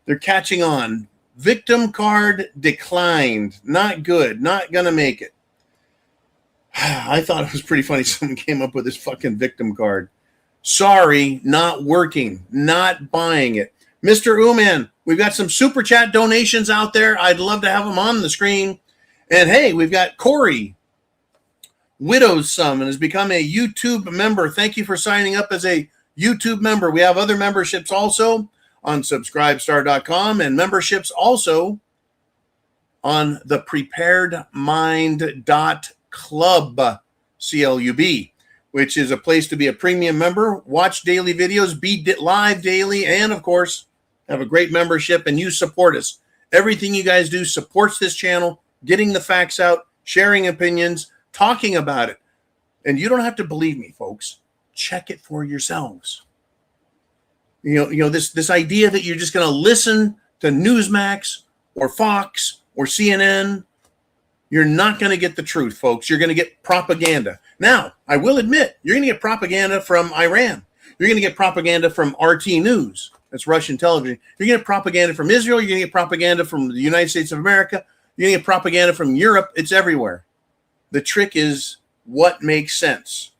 They're catching on. Victim card declined. Not good. Not going to make it. I thought it was pretty funny. Someone came up with this fucking victim card. Sorry, not working. Not buying it. Mr. Uman, we've got some super chat donations out there. I'd love to have them on the screen. And hey, we've got Corey, Widow's Son, and has become a YouTube member. Thank you for signing up as a YouTube member. We have other memberships also on subscribestar.com and memberships also on thepreparedmind.club, CLUB, which is a place to be a premium member, watch daily videos, be live daily, and of course, have a great membership, and you support us. Everything you guys do supports this channel, getting the facts out, sharing opinions, talking about it. And you don't have to believe me, folks. Check it for yourselves. This idea that you're just going to listen to Newsmax or Fox or CNN, you're not going to get the truth, folks. You're going to get propaganda. Now, I will admit, you're going to get propaganda from Iran. You're going to get propaganda from RT News. That's Russian television. You're going to get propaganda from Israel. You're going to get propaganda from the United States of America. You're going to get propaganda from Europe. It's everywhere. The trick is what makes sense.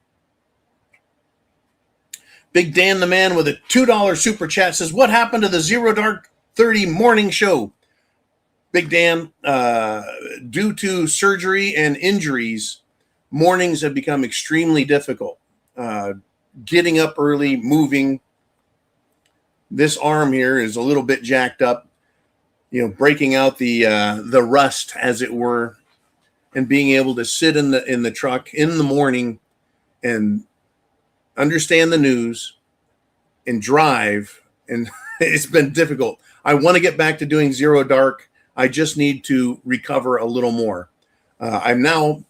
Big Dan the Man with a $2 super chat says, what happened to the Zero Dark 30 morning show? Big Dan, due to surgery and injuries, mornings have become extremely difficult. Getting up early, moving. This arm here is a little bit jacked up, breaking out the rust, as it were, and being able to sit in the truck in the morning and understand the news and drive. And it's been difficult. I want to get back to doing Zero Dark. I just need to recover a little more. I'm now,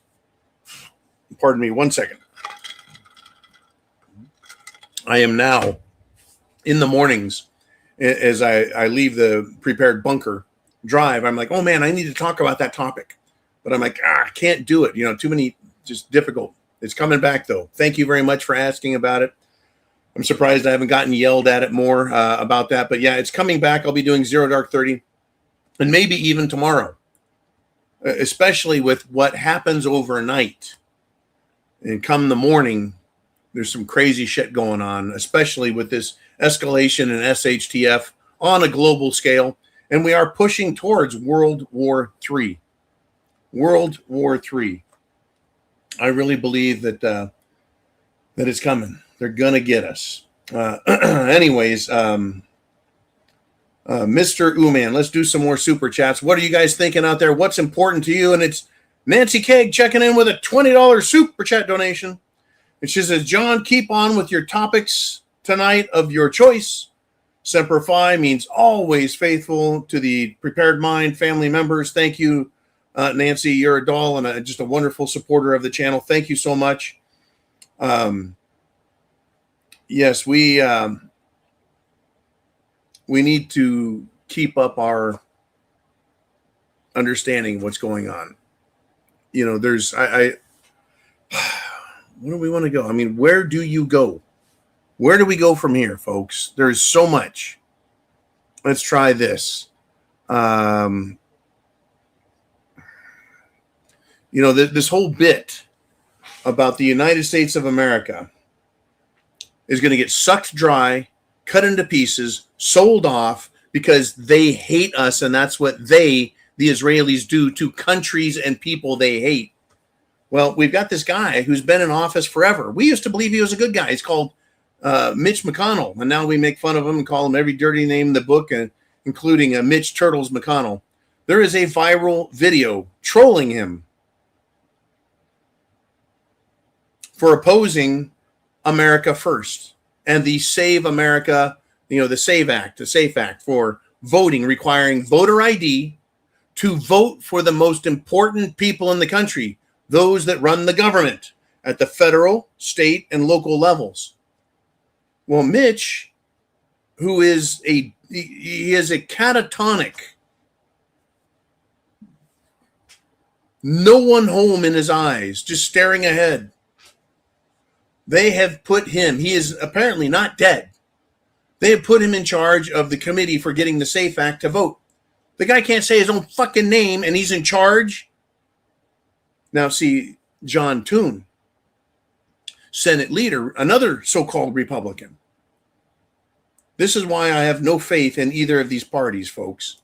pardon me, 1 second. I am now in the mornings as I leave the prepared bunker drive. I'm like, oh man, I need to talk about that topic. But I'm like, I can't do it. Too many, just difficult. It's coming back though. Thank you very much for asking about it. I'm surprised I haven't gotten yelled at it more about that. But yeah, it's coming back. I'll be doing Zero Dark 30 and maybe even tomorrow, especially with what happens overnight. And come the morning, there's some crazy shit going on, especially with this escalation in SHTF on a global scale. And we are pushing towards World War III. World War III. I really believe that it's coming. They're going to get us. Anyways, Mr. Uman, let's do some more super chats. What are you guys thinking out there? What's important to you? And it's Nancy Keg checking in with a $20 super chat donation. And she says, John, keep on with your topics tonight of your choice. Semper Fi means always faithful to the Prepared Mind family members. Thank you, Nancy. You're a doll and just a wonderful supporter of the channel. Thank you so much. Yes, we need to keep up our understanding of what's going on. There's where do we want to go? I mean, where do you go? Where do we go from here, folks? There's so much. Let's try this. This whole bit about the United States of America is going to get sucked dry, cut into pieces, sold off because they hate us, and that's what the Israelis, do to countries and people they hate. Well, we've got this guy who's been in office forever. We used to believe he was a good guy. He's called Mitch McConnell, and now we make fun of him and call him every dirty name in the book, including Mitch Turtles McConnell. There is a viral video trolling him for opposing America First and the Save America, the SAVE Act, the SAFE Act for voting, requiring voter ID to vote for the most important people in the country, those that run the government at the federal, state, and local levels. Well, Mitch, who is he is a catatonic, no one home in his eyes, just staring ahead. They have put him, he is apparently not dead. They have put him in charge of the committee for getting the SAFE Act to vote. The guy can't say his own fucking name, and he's in charge. Now, see, John Toon, Senate leader, another so-called Republican. This is why I have no faith in either of these parties, folks.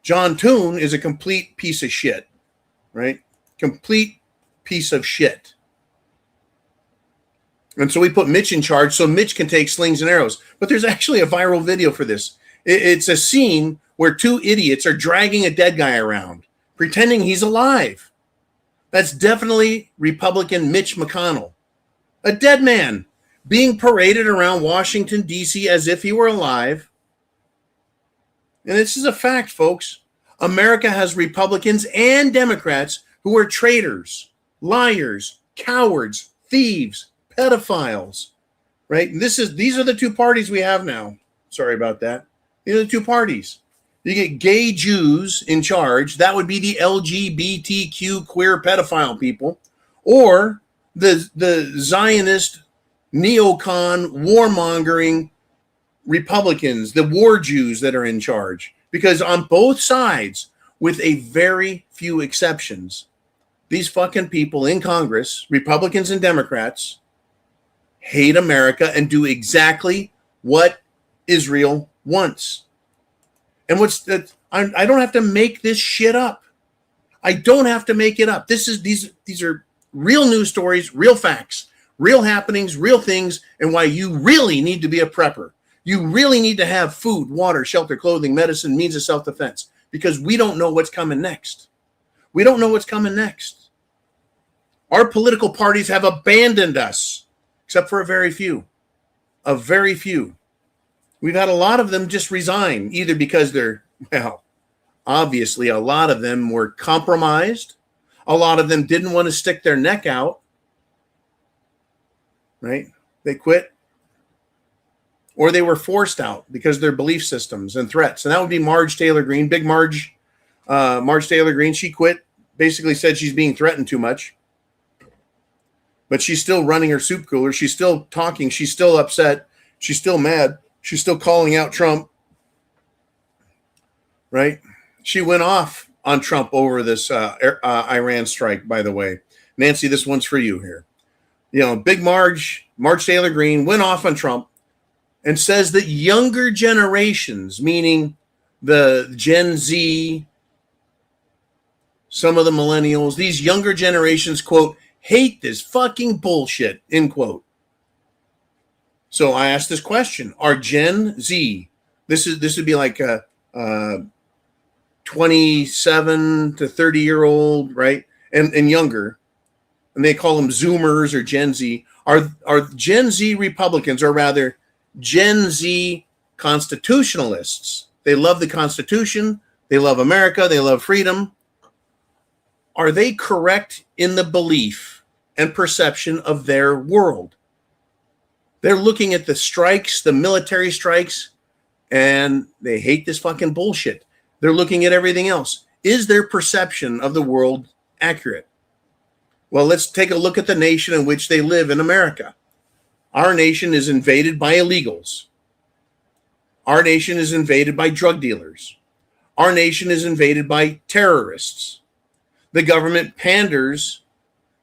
John Toon is a complete piece of shit, right? Complete piece of shit. And so we put Mitch in charge so Mitch can take slings and arrows. But there's actually a viral video for this. It's a scene where two idiots are dragging a dead guy around, pretending he's alive. That's definitely Republican Mitch McConnell. A dead man being paraded around Washington, D.C. as if he were alive. And this is a fact, folks. America has Republicans and Democrats who are traitors, liars, cowards, thieves, pedophiles, right? And these are the two parties we have now. Sorry about that. These are the two parties. You get gay Jews in charge. That would be the LGBTQ queer pedophile people, or the Zionist neocon warmongering Republicans, the war Jews that are in charge. Because on both sides, with a very few exceptions, these fucking people in Congress, Republicans and Democrats, hate America and do exactly what Israel wants. And I don't have to make this shit up. I don't have to make it up. These are real news stories, real facts, real happenings, real things, and why you really need to be a prepper. You really need to have food, water, shelter, clothing, medicine, means of self-defense, because we don't know what's coming next. We don't know what's coming next. Our political parties have abandoned us, except for a very few. A very few. We've had a lot of them just resign, either because they're, well, obviously a lot of them were compromised. A lot of them didn't want to stick their neck out, right? They quit. Or they were forced out because of their belief systems and threats. And that would be Marge Taylor Greene, Big Marge, Marge Taylor Greene. She quit, basically said she's being threatened too much. But she's still running her soup cooler. She's still talking. She's still upset. She's still mad. She's still calling out Trump, right? She went off on Trump over this Iran strike, by the way. Nancy, this one's for you here. You know, Big Marge Taylor Greene went off on Trump and says that younger generations, meaning the Gen Z, some of the millennials, these younger generations, quote, hate this fucking bullshit, end quote. So I asked this question: are Gen Z, this would be like a 27 to 30-year-old, right, and younger, and they call them Zoomers or Gen Z. Are Gen Z Republicans, or rather Gen Z constitutionalists? They love the Constitution. They love America. They love freedom. Are they correct in the belief and perception of their world? They're looking at the strikes, the military strikes, and they hate this fucking bullshit. They're looking at everything else. Is their perception of the world accurate? Well, let's take a look at the nation in which they live in America. Our nation is invaded by illegals. Our nation is invaded by drug dealers. Our nation is invaded by terrorists. The government panders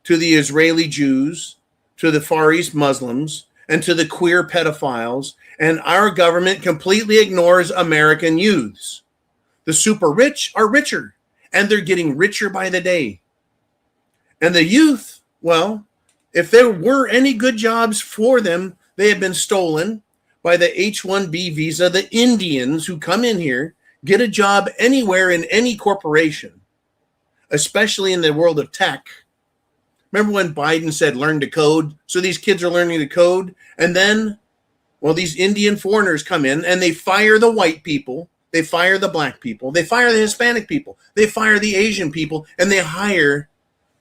to the Israeli Jews, to the Far East Muslims, and to the queer pedophiles, and our government completely ignores American youths. The super rich are richer, and they're getting richer by the day. And the youth, well, if there were any good jobs for them, they have been stolen by the H-1B visa. The Indians who come in here get a job anywhere in any corporation, especially in the world of tech. Remember when Biden said learn to code? So these kids are learning to code. And then, well, these Indian foreigners come in and they fire the white people. They fire the black people. They fire the Hispanic people. They fire the Asian people. And they hire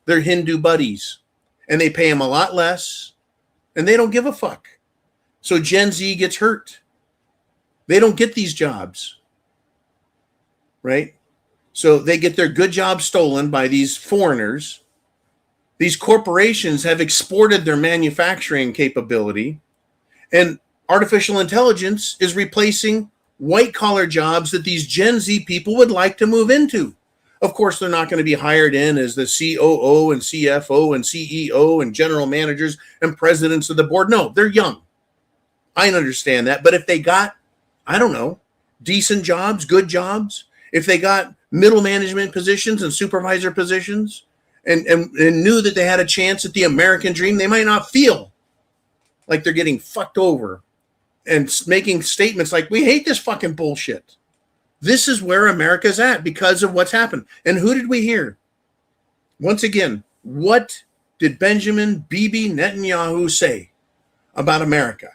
their Hindu buddies, and they pay them a lot less, and they don't give a fuck. So Gen Z gets hurt. They don't get these jobs, right? So they get their good jobs stolen by these foreigners. These corporations have exported their manufacturing capability, and artificial intelligence is replacing white-collar jobs that these Gen Z people would like to move into. Of course, they're not going to be hired in as the COO and CFO and CEO and general managers and presidents of the board. No, they're young. I understand that. But if they got, I don't know, decent jobs, good jobs, if they got middle management positions and supervisor positions and knew that they had a chance at the American dream, they might not feel like they're getting fucked over and making statements like, we hate this fucking bullshit. This is where America's at because of what's happened. And who did we hear? Once again, what did Benjamin Bibi Netanyahu say about America?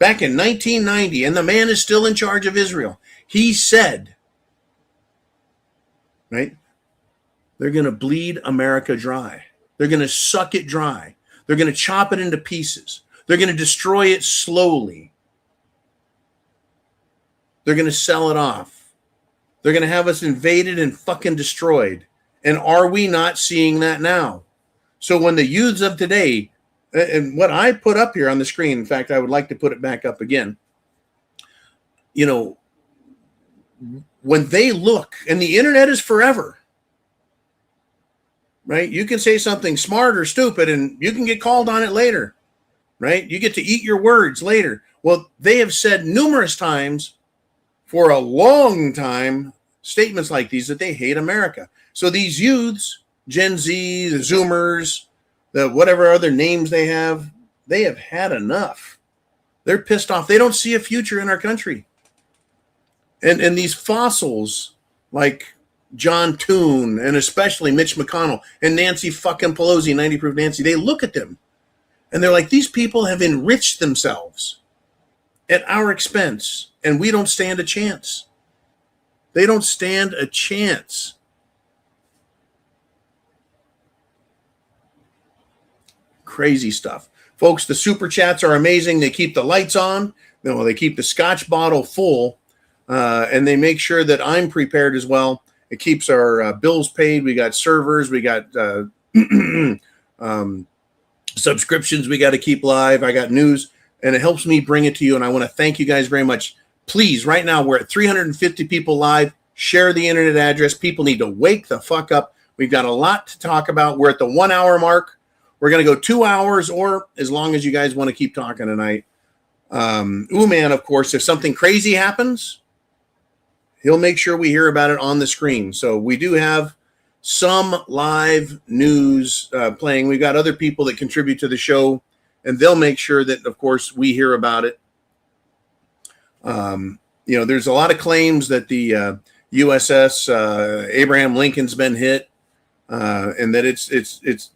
Back in 1990, and the man is still in charge of Israel. He said, right, they're going to bleed America dry. They're going to suck it dry. They're going to chop it into pieces. They're going to destroy it slowly. They're going to sell it off. They're going to have us invaded and fucking destroyed. And are we not seeing that now? So when the youths of today, and what I put up here on the screen, in fact, I would like to put it back up again. You know, when they look, and the internet is forever, right? You can say something smart or stupid and you can get called on it later, right? You get to eat your words later. Well, they have said numerous times for a long time statements like these that they hate America. So these youths, Gen Z, the Zoomers, the whatever other names they have had enough. They're pissed off. They don't see a future in our country. And these fossils like John Toon and especially Mitch McConnell and Nancy fucking Pelosi, 90 Proof Nancy, they look at them and they're like, these people have enriched themselves at our expense and we don't stand a chance. They don't stand a chance. Crazy stuff. Folks, the super chats are amazing. They keep the lights on. They keep the scotch bottle full. And they make sure that I'm prepared as well. It keeps our bills paid. We got servers. We got subscriptions we got to keep live. I got news. And it helps me bring it to you. And I want to thank you guys very much. Please, right now, we're at 350 people live. Share the internet address. People need to wake the fuck up. We've got a lot to talk about. We're at the 1 hour mark. We're going to go 2 hours or as long as you guys want to keep talking tonight. Man, of course, if something crazy happens, he'll make sure we hear about it on the screen. So we do have some live news playing. We've got other people that contribute to the show, and they'll make sure that, of course, we hear about it. There's a lot of claims that the USS Abraham Lincoln's been hit, and that it's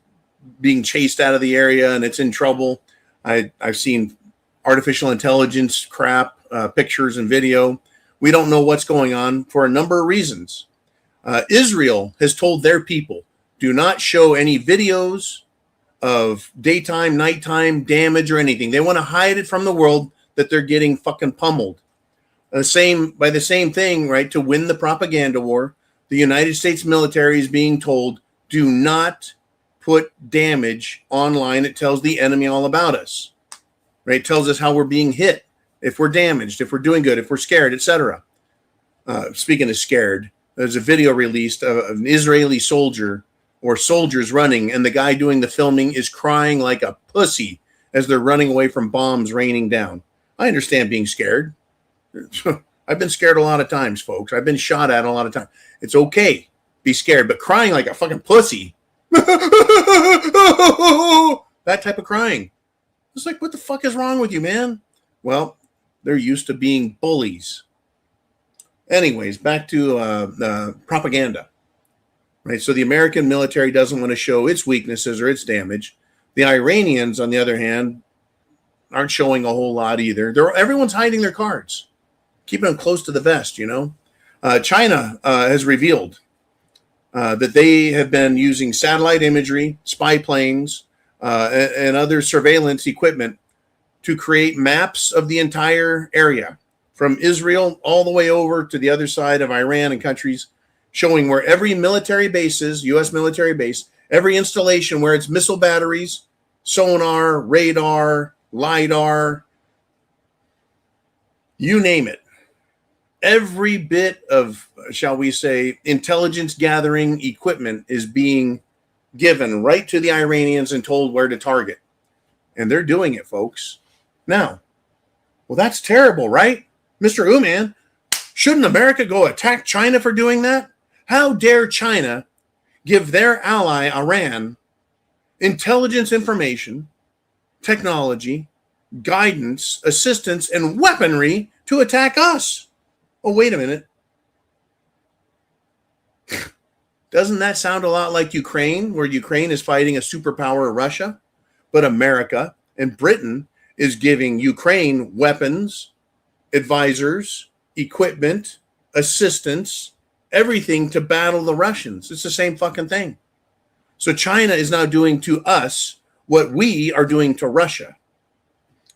being chased out of the area and it's in trouble. I've seen artificial intelligence crap, pictures and video. We don't know what's going on for a number of reasons. Israel has told their people, do not show any videos of daytime, nighttime damage or anything. They want to hide it from the world that they're getting fucking pummeled. By the same thing, right? To win the propaganda war, the United States military is being told, do not put damage online. It tells the enemy all about us, right? It tells us how we're being hit, if we're damaged, if we're doing good, if we're scared, etc. Speaking of scared, there's a video released of an Israeli soldier or soldiers running, and the guy doing the filming is crying like a pussy as they're running away from bombs raining down. I understand being scared. I've been scared a lot of times, folks. I've been shot at a lot of times. It's okay, be scared, but crying like a fucking pussy, that type of crying. It's like, what the fuck is wrong with you, man? Well, they're used to being bullies. Anyways, back to the propaganda, right? So the American military doesn't want to show its weaknesses or its damage. The Iranians, on the other hand, aren't showing a whole lot either. Everyone's hiding their cards, keeping them close to the vest, China has revealed that they have been using satellite imagery, spy planes, and other surveillance equipment to create maps of the entire area from Israel all the way over to the other side of Iran and countries, showing where every military base is, U.S. military base, every installation where it's missile batteries, sonar, radar, LiDAR, you name it. Every bit of, shall we say, intelligence gathering equipment is being given right to the Iranians and told where to target. And they're doing it, folks. Now, well, that's terrible, right? Mr. Uman, shouldn't America go attack China for doing that? How dare China give their ally, Iran, intelligence information, technology, guidance, assistance, and weaponry to attack us? Oh, wait a minute. Doesn't that sound a lot like Ukraine, where Ukraine is fighting a superpower, Russia? But America and Britain is giving Ukraine weapons, advisors, equipment, assistance, everything to battle the Russians. It's the same fucking thing. So China is now doing to us what we are doing to Russia.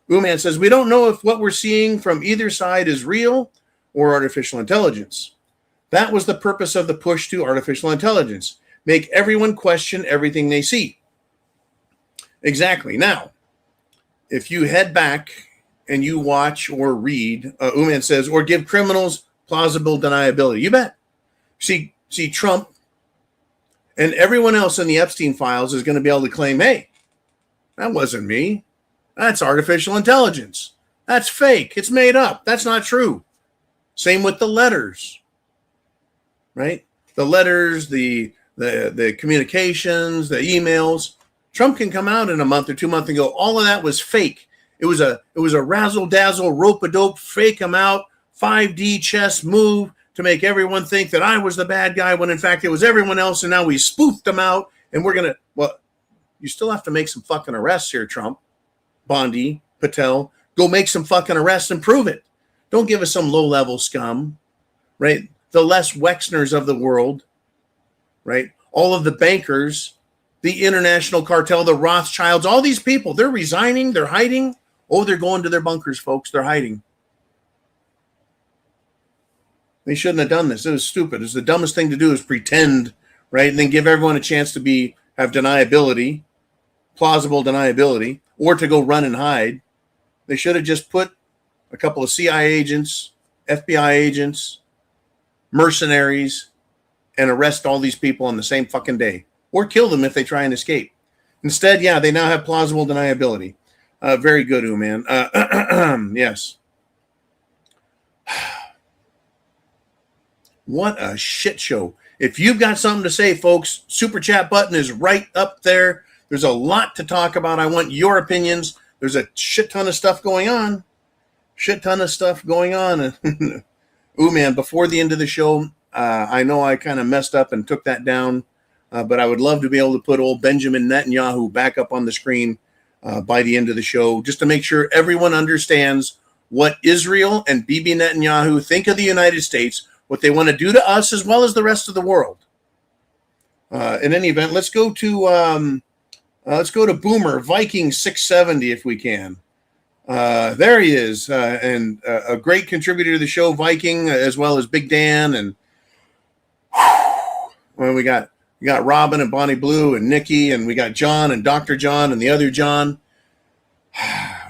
Uman says, we don't know if what we're seeing from either side is real or artificial intelligence. That was the purpose of the push to artificial intelligence. Make everyone question everything they see. Exactly. Now, if you head back and you watch or read, Uman says, or give criminals plausible deniability. You bet. See Trump and everyone else in the Epstein files is going to be able to claim, hey, that wasn't me. That's artificial intelligence. That's fake. It's made up. That's not true. Same with the letters, right? The letters, the communications, the emails. Trump can come out in a month or 2 months and go, all of that was fake. It was a razzle dazzle, rope a dope, fake them out, 5D chess move to make everyone think that I was the bad guy when in fact it was everyone else. And now we spoofed them out and we're going to, well, you still have to make some fucking arrests here, Trump, Bondi, Patel. Go make some fucking arrests and prove it. Don't give us some low-level scum, right? The Les Wexners of the world, right? All of the bankers, the international cartel, the Rothschilds, all these people, they're resigning, they're hiding. Oh, they're going to their bunkers, folks. They're hiding. They shouldn't have done this. It was stupid. It's the dumbest thing to do is pretend, right? And then give everyone a chance to have deniability, plausible deniability, or to go run and hide. They should have just put a couple of CIA agents, FBI agents, mercenaries, and arrest all these people on the same fucking day. Or kill them if they try and escape. Instead, yeah, they now have plausible deniability. Very good, Uman. Yes. What a shit show. If you've got something to say, folks, super chat button is right up there. There's a lot to talk about. I want your opinions. There's a shit ton of stuff going on. Ooh, man, before the end of the show, I know I kind of messed up and took that down, but I would love to be able to put old Benjamin Netanyahu back up on the screen by the end of the show, just to make sure everyone understands what Israel and Bibi Netanyahu think of the United States, what they want to do to us as well as the rest of the world. In any event, let's go to Boomer Viking 670 if we can. There he is, and a great contributor to the show, Viking, as well as Big Dan, and well, we got Robin and Bonnie Blue and Nikki, and we got John and Dr. John and the other John.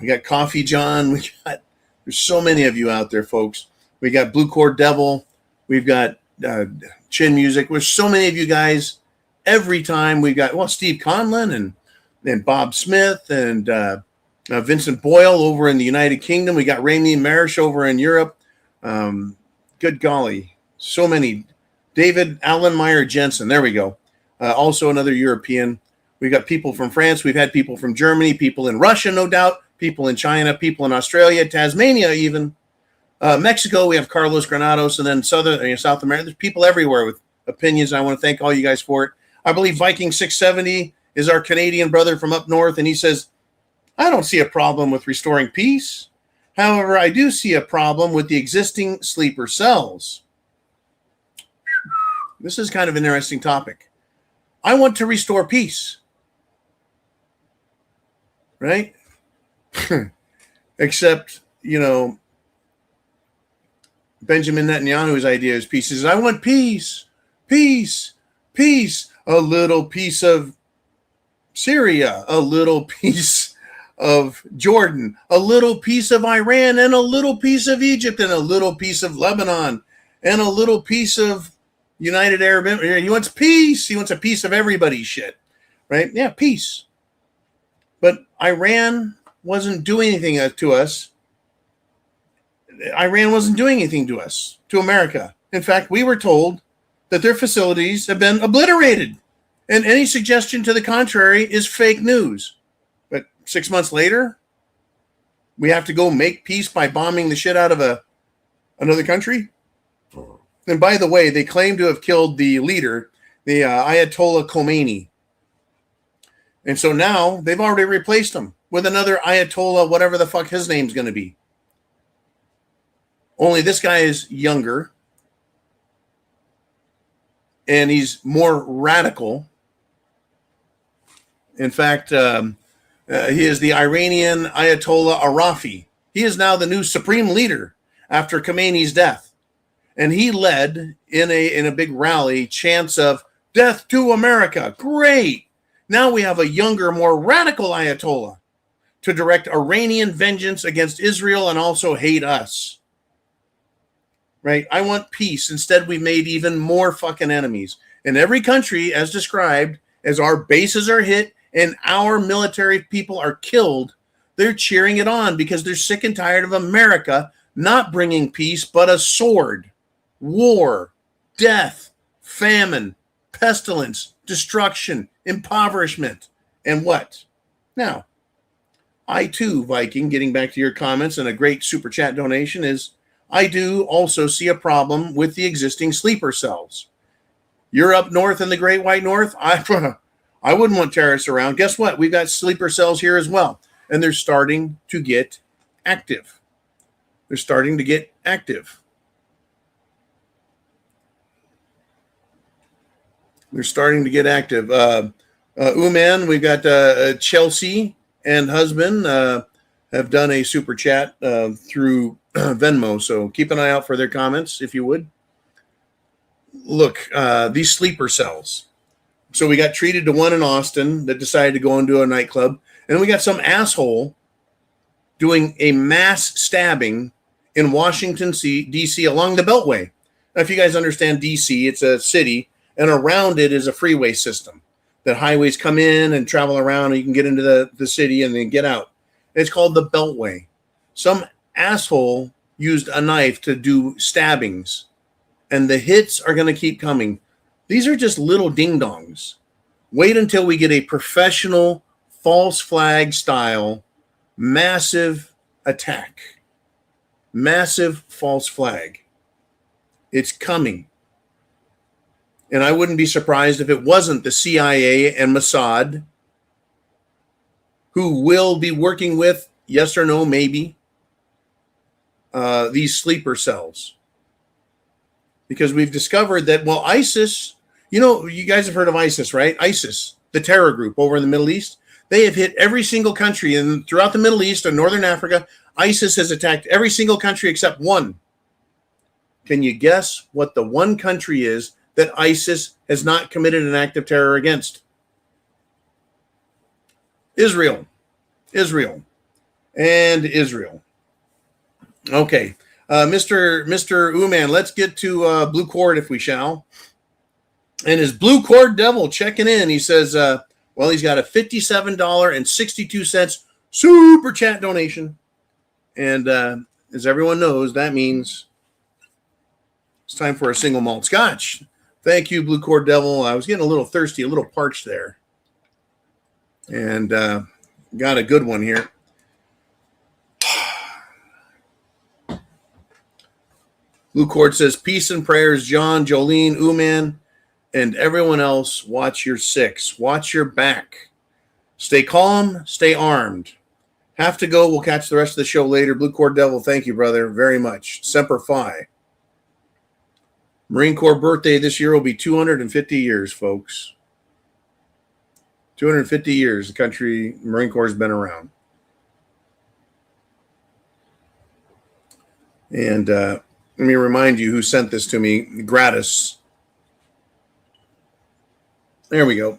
We got Coffee John. There's so many of you out there, folks. We got Blue Cord Devil. We've got Chin Music. There's so many of you guys. Every time we got Steve Conlon and Bob Smith and Vincent Boyle over in the United Kingdom. We got Raimi Marish over in Europe. Good golly, so many. David Allenmeyer Jensen. There we go. Also another European. We got people from France. We've had people from Germany, people in Russia, no doubt, people in China, people in Australia, Tasmania, even Mexico. We have Carlos Granados, and then South America. There's people everywhere with opinions. I want to thank all you guys for it. I believe Viking 670 is our Canadian brother from up north, and he says, I don't see a problem with restoring peace. However, I do see a problem with the existing sleeper cells. This is kind of an interesting topic. I want to restore peace. Right? Except, Benjamin Netanyahu's idea is peace. He says, I want peace, peace, peace. A little piece of Syria, a little piece of Jordan, a little piece of Iran, and a little piece of Egypt, and a little piece of Lebanon, and a little piece of United Arab Emirates. He wants peace. He wants a piece of everybody's shit. Right? Yeah, peace. But Iran wasn't doing anything to us. Iran wasn't doing anything to us, to America. In fact, we were told that their facilities have been obliterated, and any suggestion to the contrary is fake news. But 6 months later, we have to go make peace by bombing the shit out of another country. And by the way, they claim to have killed the leader, the Ayatollah Khomeini. And so now they've already replaced him with another Ayatollah, whatever the fuck his name's going to be. Only this guy is younger, and he's more radical. In fact, he is the Iranian Ayatollah Arafi. He is now the new supreme leader after Khomeini's death. And he led in a big rally chants of death to America. Great. Now we have a younger, more radical Ayatollah to direct Iranian vengeance against Israel and also hate us. Right? I want peace. Instead, we've made even more fucking enemies. In every country, as described, as our bases are hit and our military people are killed, they're cheering it on because they're sick and tired of America not bringing peace, but a sword, war, death, famine, pestilence, destruction, impoverishment, and what? Now, I too, Viking, getting back to your comments and a great super chat donation, is I do also see a problem with the existing sleeper cells. You're up north in the Great White North. I wouldn't want terrorists around. Guess what? We've got sleeper cells here as well, and they're starting to get active. They're starting to get active. They're starting to get active. Uman, we've got Chelsea and husband have done a super chat through Venmo, so keep an eye out for their comments, if you would. Look, these sleeper cells. So we got treated to one in Austin that decided to go into a nightclub, and we got some asshole doing a mass stabbing in Washington, D.C. along the Beltway. Now, if you guys understand D.C., it's a city, and around it is a freeway system that highways come in and travel around, and you can get into the city and then get out. It's called the Beltway. Some asshole used a knife to do stabbings, and the hits are going to keep coming. These are just little ding-dongs. Wait until we get a professional false flag style massive attack. Massive false flag. It's coming. And I wouldn't be surprised if it wasn't the CIA and Mossad, who will be working with, yes or no, maybe, these sleeper cells. Because we've discovered that, well, ISIS, you guys have heard of ISIS, right? ISIS, the terror group over in the Middle East. They have hit every single country. And throughout the Middle East and Northern Africa, ISIS has attacked every single country except one. Can you guess what the one country is that ISIS has not committed an act of terror against? Israel. Israel. And Israel. Okay. Mr. Uman, let's get to Blue Cord if we shall. And his Blue Cord Devil checking in. He says, well, he's got a $57.62 super chat donation. And as everyone knows, that means it's time for a single malt scotch. Thank you, Blue Cord Devil. I was getting a little thirsty, a little parched there. And got a good one here. Blue Cord says, peace and prayers, John, Jolene, Uman, and everyone else. Watch your six. Watch your back. Stay calm. Stay armed. Have to go. We'll catch the rest of the show later. Blue Cord Devil, thank you, brother, very much. Semper Fi. Marine Corps birthday this year will be 250 years, folks. 250 years the Marine Corps has been around. And let me remind you who sent this to me gratis. There we go.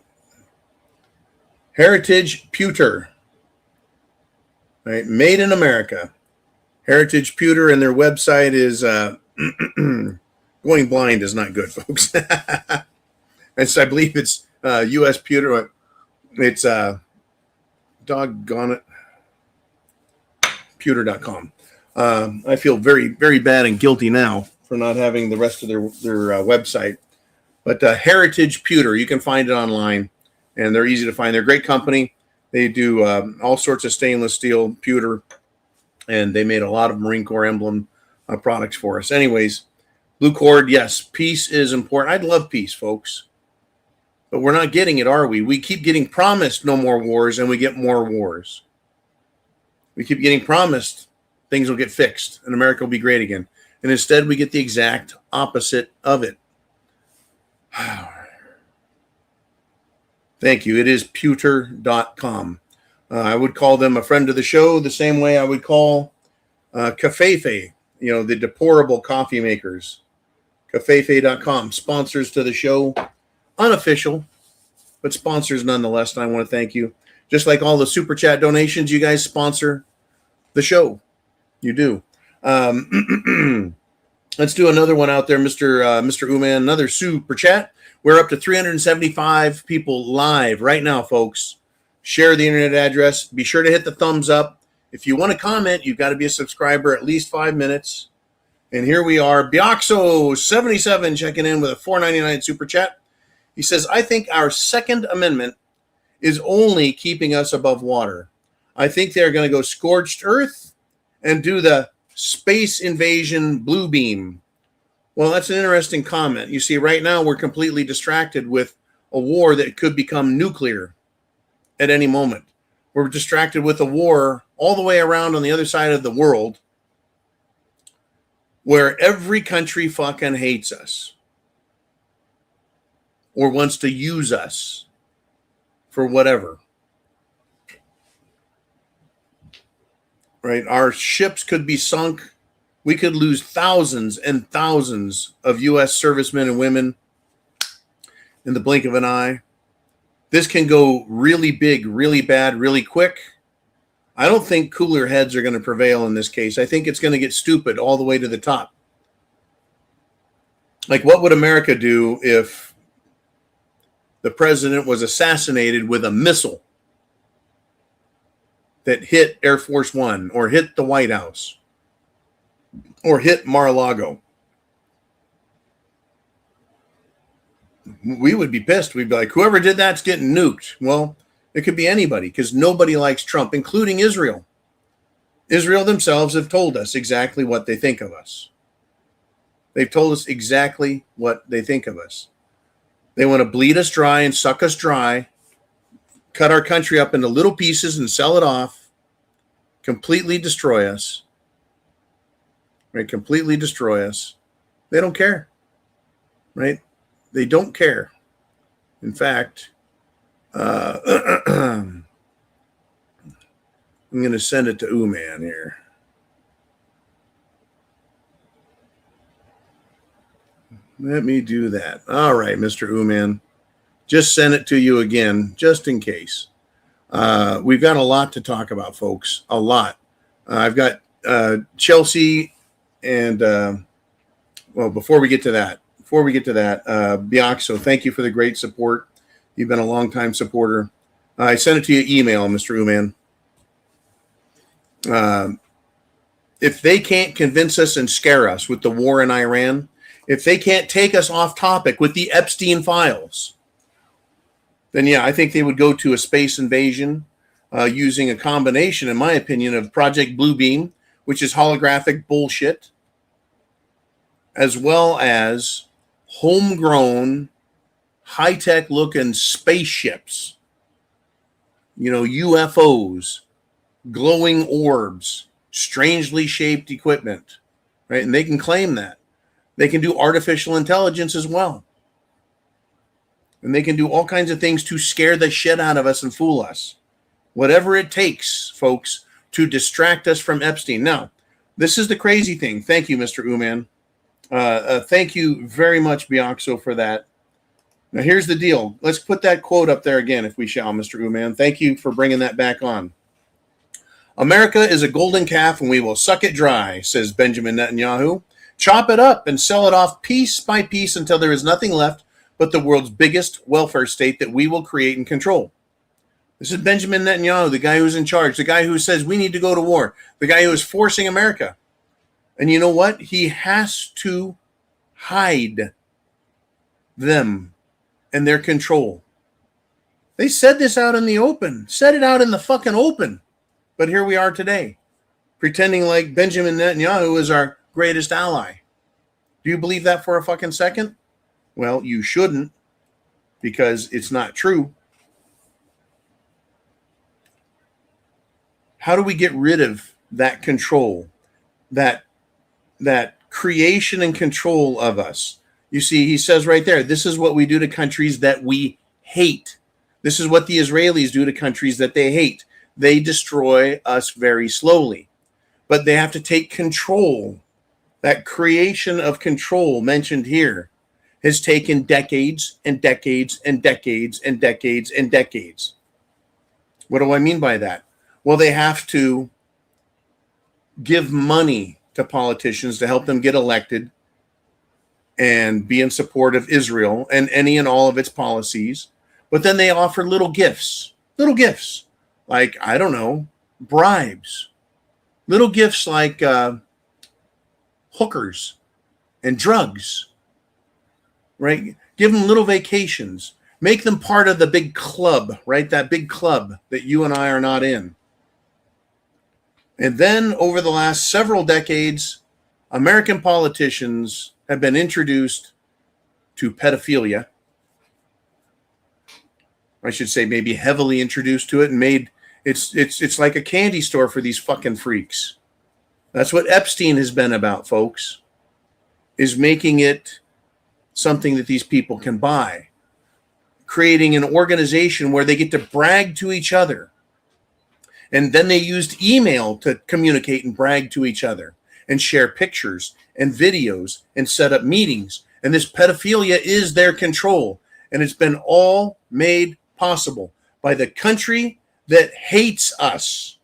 Heritage Pewter. Right, made in America. Heritage Pewter, and their website is going blind is not good, folks. I believe it's U.S. Pewter. It's doggone it, pewter.com. I feel very, very bad and guilty now for not having the rest of their website. But Heritage Pewter, you can find it online, and they're easy to find. They're a great company. They do all sorts of stainless steel pewter, and they made a lot of Marine Corps emblem products for us. Anyways, Blue Cord, yes, peace is important. I'd love peace, folks. But we're not getting it, are we? We keep getting promised no more wars, and we get more wars. We keep getting promised things will get fixed, and America will be great again. And instead, we get the exact opposite of it. Thank you. It is pewter.com. I would call them a friend of the show the same way I would call Cafefe, the deplorable coffee makers. Cafefe.com, sponsors to the show. Unofficial, but sponsors nonetheless. And I want to thank you. Just like all the super chat donations, you guys sponsor the show. You do. Let's do another one out there, Mr. Uman. Another super chat. We're up to 375 people live right now, folks. Share the internet address. Be sure to hit the thumbs up. If you want to comment, you've got to be a subscriber at least 5 minutes. And here we are. Bioxo77 checking in with a $4.99 super chat. He says, I think our Second Amendment is only keeping us above water. I think they're going to go scorched earth and do the space invasion blue beam. Well, that's an interesting comment. You see, right now we're completely distracted with a war that could become nuclear at any moment. We're distracted with a war all the way around on the other side of the world where every country fucking hates us or wants to use us for whatever. Right? Our ships could be sunk. We could lose thousands and thousands of U.S. servicemen and women in the blink of an eye. This can go really big, really bad, really quick. I don't think cooler heads are going to prevail in this case. I think it's going to get stupid all the way to the top. Like, what would America do if the president was assassinated with a missile that hit Air Force One or hit the White House or hit Mar-a-Lago? We would be pissed. We'd be like, whoever did that's getting nuked. Well, it could be anybody because nobody likes Trump, including Israel. Israel themselves have told us exactly what they think of us. They've told us exactly what they think of us. They want to bleed us dry and suck us dry, cut our country up into little pieces and sell it off, completely destroy us. Right? Completely destroy us. They don't care. Right? They don't care. In fact, I'm going to send it to Uman here. Let me do that. All right, Mr. Uman. Just send it to you again, just in case. We've got a lot to talk about, folks. A lot. I've got Chelsea and, before we get to that, Bioxo, thank you for the great support. You've been a longtime supporter. I sent it to you email, Mr. Uman. If they can't convince us and scare us with the war in Iran, if they can't take us off topic with the Epstein files, then yeah, I think they would go to a space invasion using a combination, in my opinion, of Project Bluebeam, which is holographic bullshit, as well as homegrown, high-tech looking spaceships, UFOs, glowing orbs, strangely shaped equipment, right? And they can claim that. They can do artificial intelligence as well. And they can do all kinds of things to scare the shit out of us and fool us. Whatever it takes, folks, to distract us from Epstein. Now, this is the crazy thing. Thank you, Mr. Uman. Thank you very much, Biaxo, for that. Now, here's the deal. Let's put that quote up there again, if we shall, Mr. Uman. Thank you for bringing that back on. America is a golden calf, and we will suck it dry, says Benjamin Netanyahu. Chop it up and sell it off piece by piece until there is nothing left but the world's biggest welfare state that we will create and control. This is Benjamin Netanyahu, the guy who's in charge, the guy who says we need to go to war, the guy who is forcing America. And you know what? He has to hide them and their control. They said this out in the open, said it out in the fucking open. But here we are today, pretending like Benjamin Netanyahu is our greatest ally. Do you believe that for a fucking second? Well, you shouldn't, because it's not true. How do we get rid of that control, that creation and control of us? You see, he says right there, this is what we do to countries that we hate. This is what the Israelis do to countries that they hate. They destroy us very slowly, but they have to take control. That creation of control mentioned here has taken decades and decades and decades and decades and decades. What do I mean by that? Well, they have to give money to politicians to help them get elected and be in support of Israel and any and all of its policies. But then they offer little gifts, like, I don't know, bribes, little gifts like hookers and drugs, right? Give them little vacations, make them part of the big club, right? That big club that you and I are not in. And then over the last several decades, American politicians have been introduced to pedophilia. I should say maybe heavily introduced to it and made it's like a candy store for these fucking freaks. That's what Epstein has been about, folks, is making it something that these people can buy, creating an organization where they get to brag to each other. And then they used email to communicate and brag to each other and share pictures and videos and set up meetings. And this pedophilia is their control. And it's been all made possible by the country that hates us.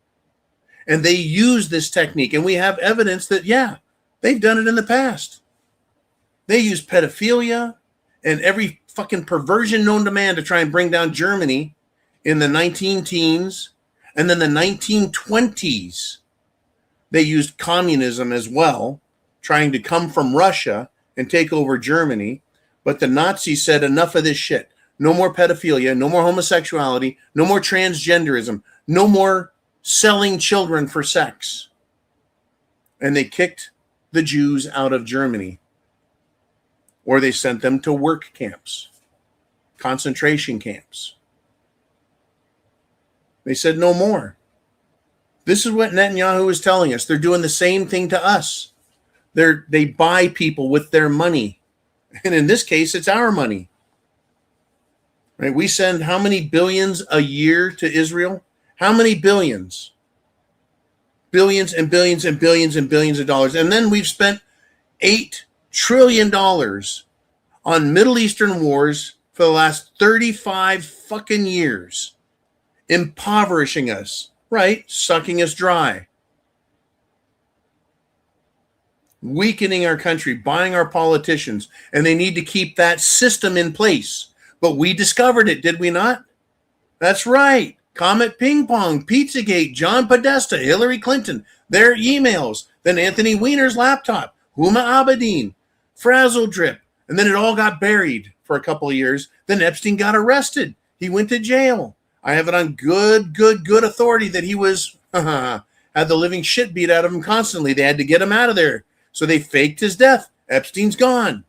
And they use this technique. And we have evidence that, yeah, they've done it in the past. They use pedophilia and every fucking perversion known to man to try and bring down Germany in the 19-teens. And then the 1920s, they used communism as well, trying to come from Russia and take over Germany. But the Nazis said, enough of this shit. No more pedophilia, no more homosexuality, no more transgenderism, no more selling children for sex. And they kicked the Jews out of Germany. Or they sent them to work camps, concentration camps. They said no more. This is what Netanyahu is telling us. They're doing the same thing to us. They buy people with their money. And in this case, it's our money. Right? We send how many billions a year to Israel? How many billions? Billions and billions and billions and billions of dollars. And then we've spent $8 trillion on Middle Eastern wars for the last 35 fucking years. Impoverishing us, right? Sucking us dry. Weakening our country, buying our politicians, and they need to keep that system in place. But we discovered it, did we not? That's right. Comet Ping Pong, Pizzagate, John Podesta, Hillary Clinton, their emails, then Anthony Weiner's laptop, Huma Abedin, Frazzle Drip, and then it all got buried for a couple of years. Then Epstein got arrested. He went to jail. I have it on good authority that he was had the living shit beat out of him constantly. They had to get him out of there. So they faked his death. Epstein's gone.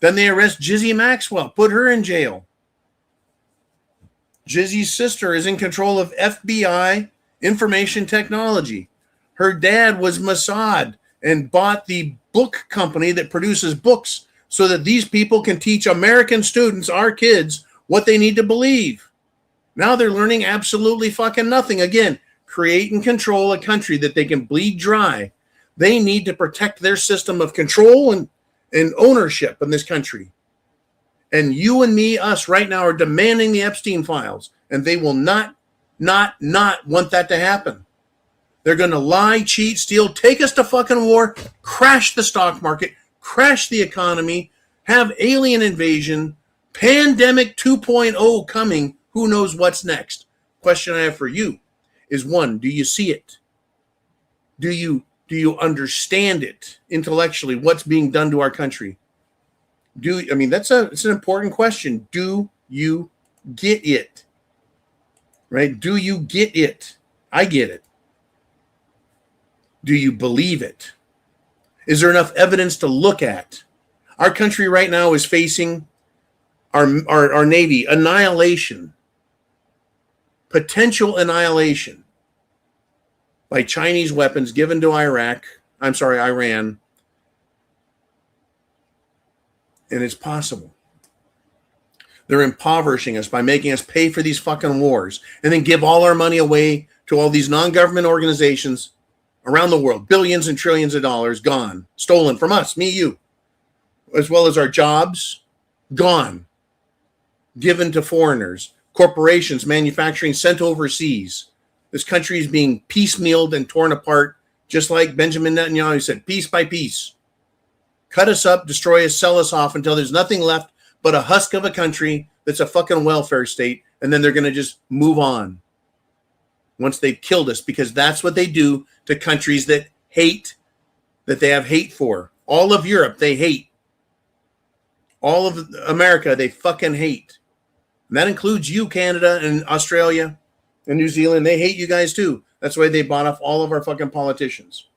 Then they arrest Jizzy Maxwell, put her in jail. Jizzy's sister is in control of FBI information technology. Her dad was Mossad and bought the book company that produces books so that these people can teach American students, our kids, what they need to believe. Now they're learning absolutely fucking nothing. Again, create and control a country that they can bleed dry. They need to protect their system of control and ownership in this country. And you and me, us right now, are demanding the Epstein files. And they will not want that to happen. They're going to lie, cheat, steal, take us to fucking war, crash the stock market, crash the economy, have alien invasion, pandemic 2.0 coming. Who knows what's next? Question I have for you is, one, do you see it? Do you understand it intellectually, what's being done to our country? It's an important question. Do you get it? Right? Do you get it? I get it. Do you believe it? Is there enough evidence to look at? Our country right now is facing our Navy annihilation, potential annihilation by Chinese weapons given to Iran. And it's possible. They're impoverishing us by making us pay for these fucking wars and then give all our money away to all these non-government organizations around the world. Billions and trillions of dollars gone, stolen from us, me, you, as well as our jobs, gone, given to foreigners, corporations, manufacturing sent overseas. This country is being piecemealed and torn apart, just like Benjamin Netanyahu said, piece by piece. Cut us up, destroy us, sell us off until there's nothing left but a husk of a country that's a fucking welfare state, and then they're going to just move on once they've killed us, because that's what they do to countries that they have hate for. All of Europe, they hate. All of America, they fucking hate. And that includes you, Canada, and Australia, and New Zealand. They hate you guys too. That's why they bought off all of our fucking politicians.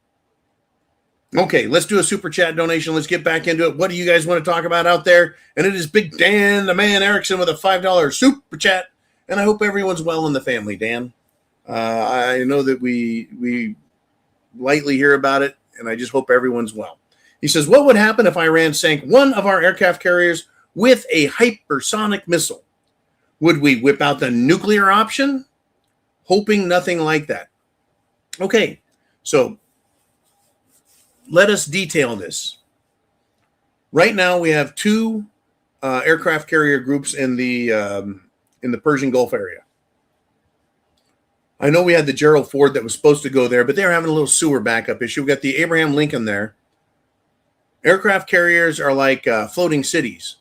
Okay, let's do a super chat donation. Let's get back into it. What do you guys want to talk about out there? And it is Big Dan, the man Erickson, with a $5 super chat. And I hope everyone's well in the family, Dan. I know that we lightly hear about it, and I just hope everyone's well. He says, what would happen if Iran sank one of our aircraft carriers with a hypersonic missile? Would we whip out the nuclear option? Hoping nothing like that. Okay, so let us detail this. Right now, we have two aircraft carrier groups in the Persian Gulf area. I know we had the Gerald Ford that was supposed to go there, but they're having a little sewer backup issue. We got the Abraham Lincoln there. Aircraft carriers are like floating cities.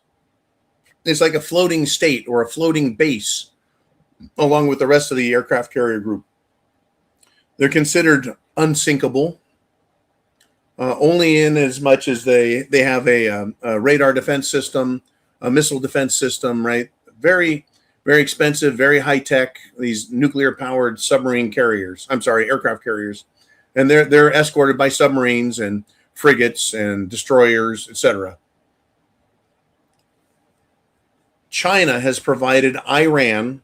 It's like a floating state or a floating base, along with the rest of the aircraft carrier group. They're considered unsinkable, only in as much as they have a radar defense system, a missile defense system, right? Very, very expensive, very high tech, these nuclear powered aircraft carriers. And they're escorted by submarines and frigates and destroyers, etc. China has provided Iran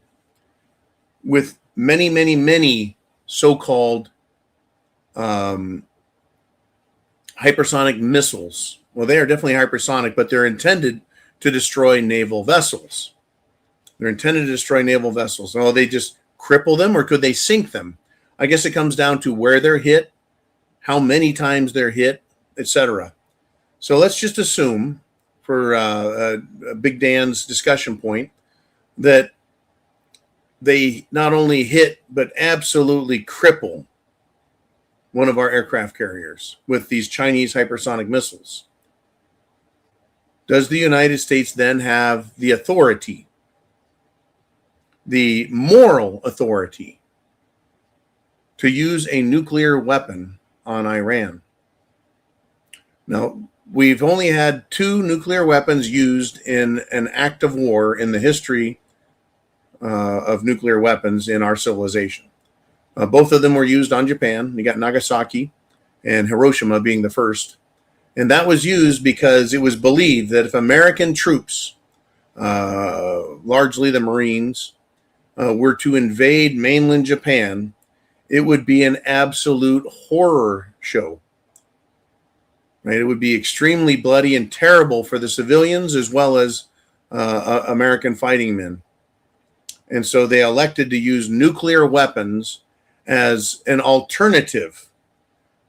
with many, many, many so-called hypersonic missiles. Well, they are definitely hypersonic, but they're intended to destroy naval vessels. They're intended to destroy naval vessels. Oh, they just cripple them, or could they sink them? I guess it comes down to where they're hit, how many times they're hit, etc. So let's just assume, for Big Dan's discussion point, that they not only hit but absolutely cripple one of our aircraft carriers with these Chinese hypersonic missiles. Does the United States then have the authority, the moral authority, to use a nuclear weapon on Iran? Now, we've only had 2 nuclear weapons used in an act of war in the history of nuclear weapons in our civilization. Both of them were used on Japan. You got Nagasaki and Hiroshima being the first. And that was used because it was believed that if American troops, largely the Marines, were to invade mainland Japan, it would be an absolute horror show. right? It would be extremely bloody and terrible for the civilians as well as American fighting men. And so they elected to use nuclear weapons as an alternative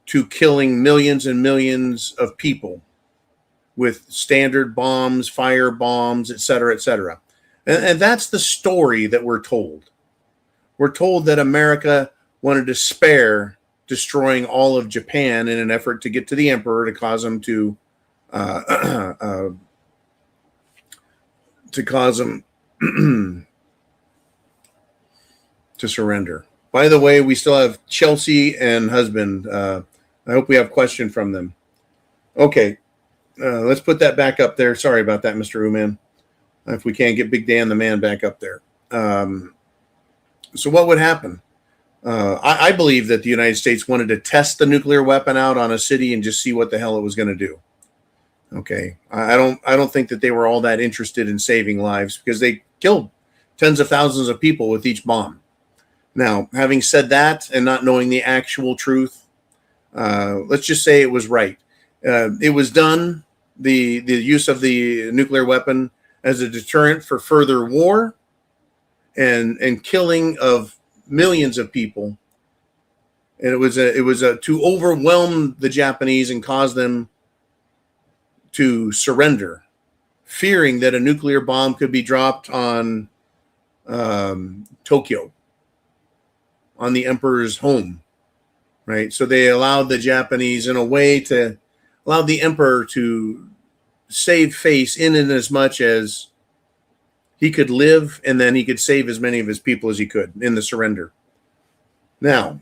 to killing millions and millions of people with standard bombs, fire bombs, et cetera, et cetera. And that's the story that we're told. We're told that America wanted to spare destroying all of Japan in an effort to get to the emperor to cause him to to surrender. By the way, we still have Chelsea and husband. I hope we have a question from them. Okay, let's put that back up there. Sorry about that, Mr. Uman. If we can't get Big Dan the man back up there. So what would happen? I believe that the United States wanted to test the nuclear weapon out on a city and just see what the hell it was going to do. Okay, I don't think that they were all that interested in saving lives because they killed tens of thousands of people with each bomb. Now, having said that and not knowing the actual truth, let's just say it was right. It was done, the use of the nuclear weapon as a deterrent for further war and killing of millions of people. And it was to overwhelm the Japanese and cause them to surrender, fearing that a nuclear bomb could be dropped on Tokyo, on the emperor's home, right? So they allowed the Japanese in a way to allow the emperor to save face in as much as he could live, and then he could save as many of his people as he could in the surrender. Now,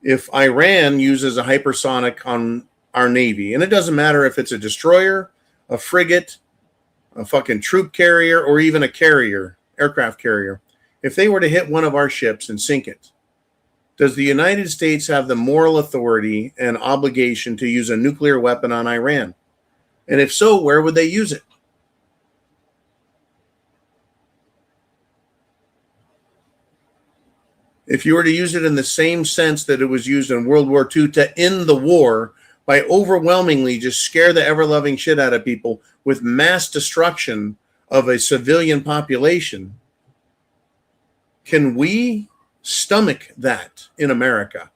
if Iran uses a hypersonic on our Navy, and it doesn't matter if it's a destroyer, a frigate, a fucking troop carrier, or even a carrier, aircraft carrier, if they were to hit one of our ships and sink it, does the United States have the moral authority and obligation to use a nuclear weapon on Iran? And if so, where would they use it? If you were to use it in the same sense that it was used in World War II to end the war by overwhelmingly just scare the ever-loving shit out of people with mass destruction of a civilian population, can we stomach that in America?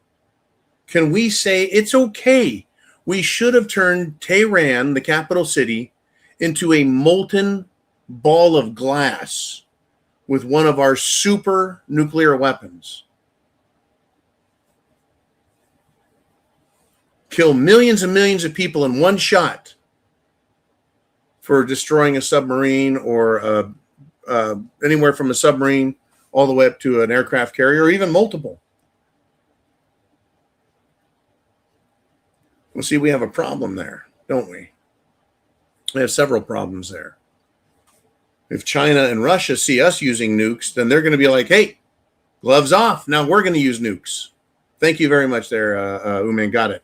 Can we say it's okay? We should have turned Tehran, the capital city, into a molten ball of glass with one of our super nuclear weapons. Kill millions and millions of people in one shot for destroying a submarine or anywhere from a submarine all the way up to an aircraft carrier or even multiple. Well, see, we have a problem there, don't we? We have several problems there. If China and Russia see us using nukes, then they're going to be like, hey, gloves off. Now we're going to use nukes. Thank you very much there, Uman. Got it.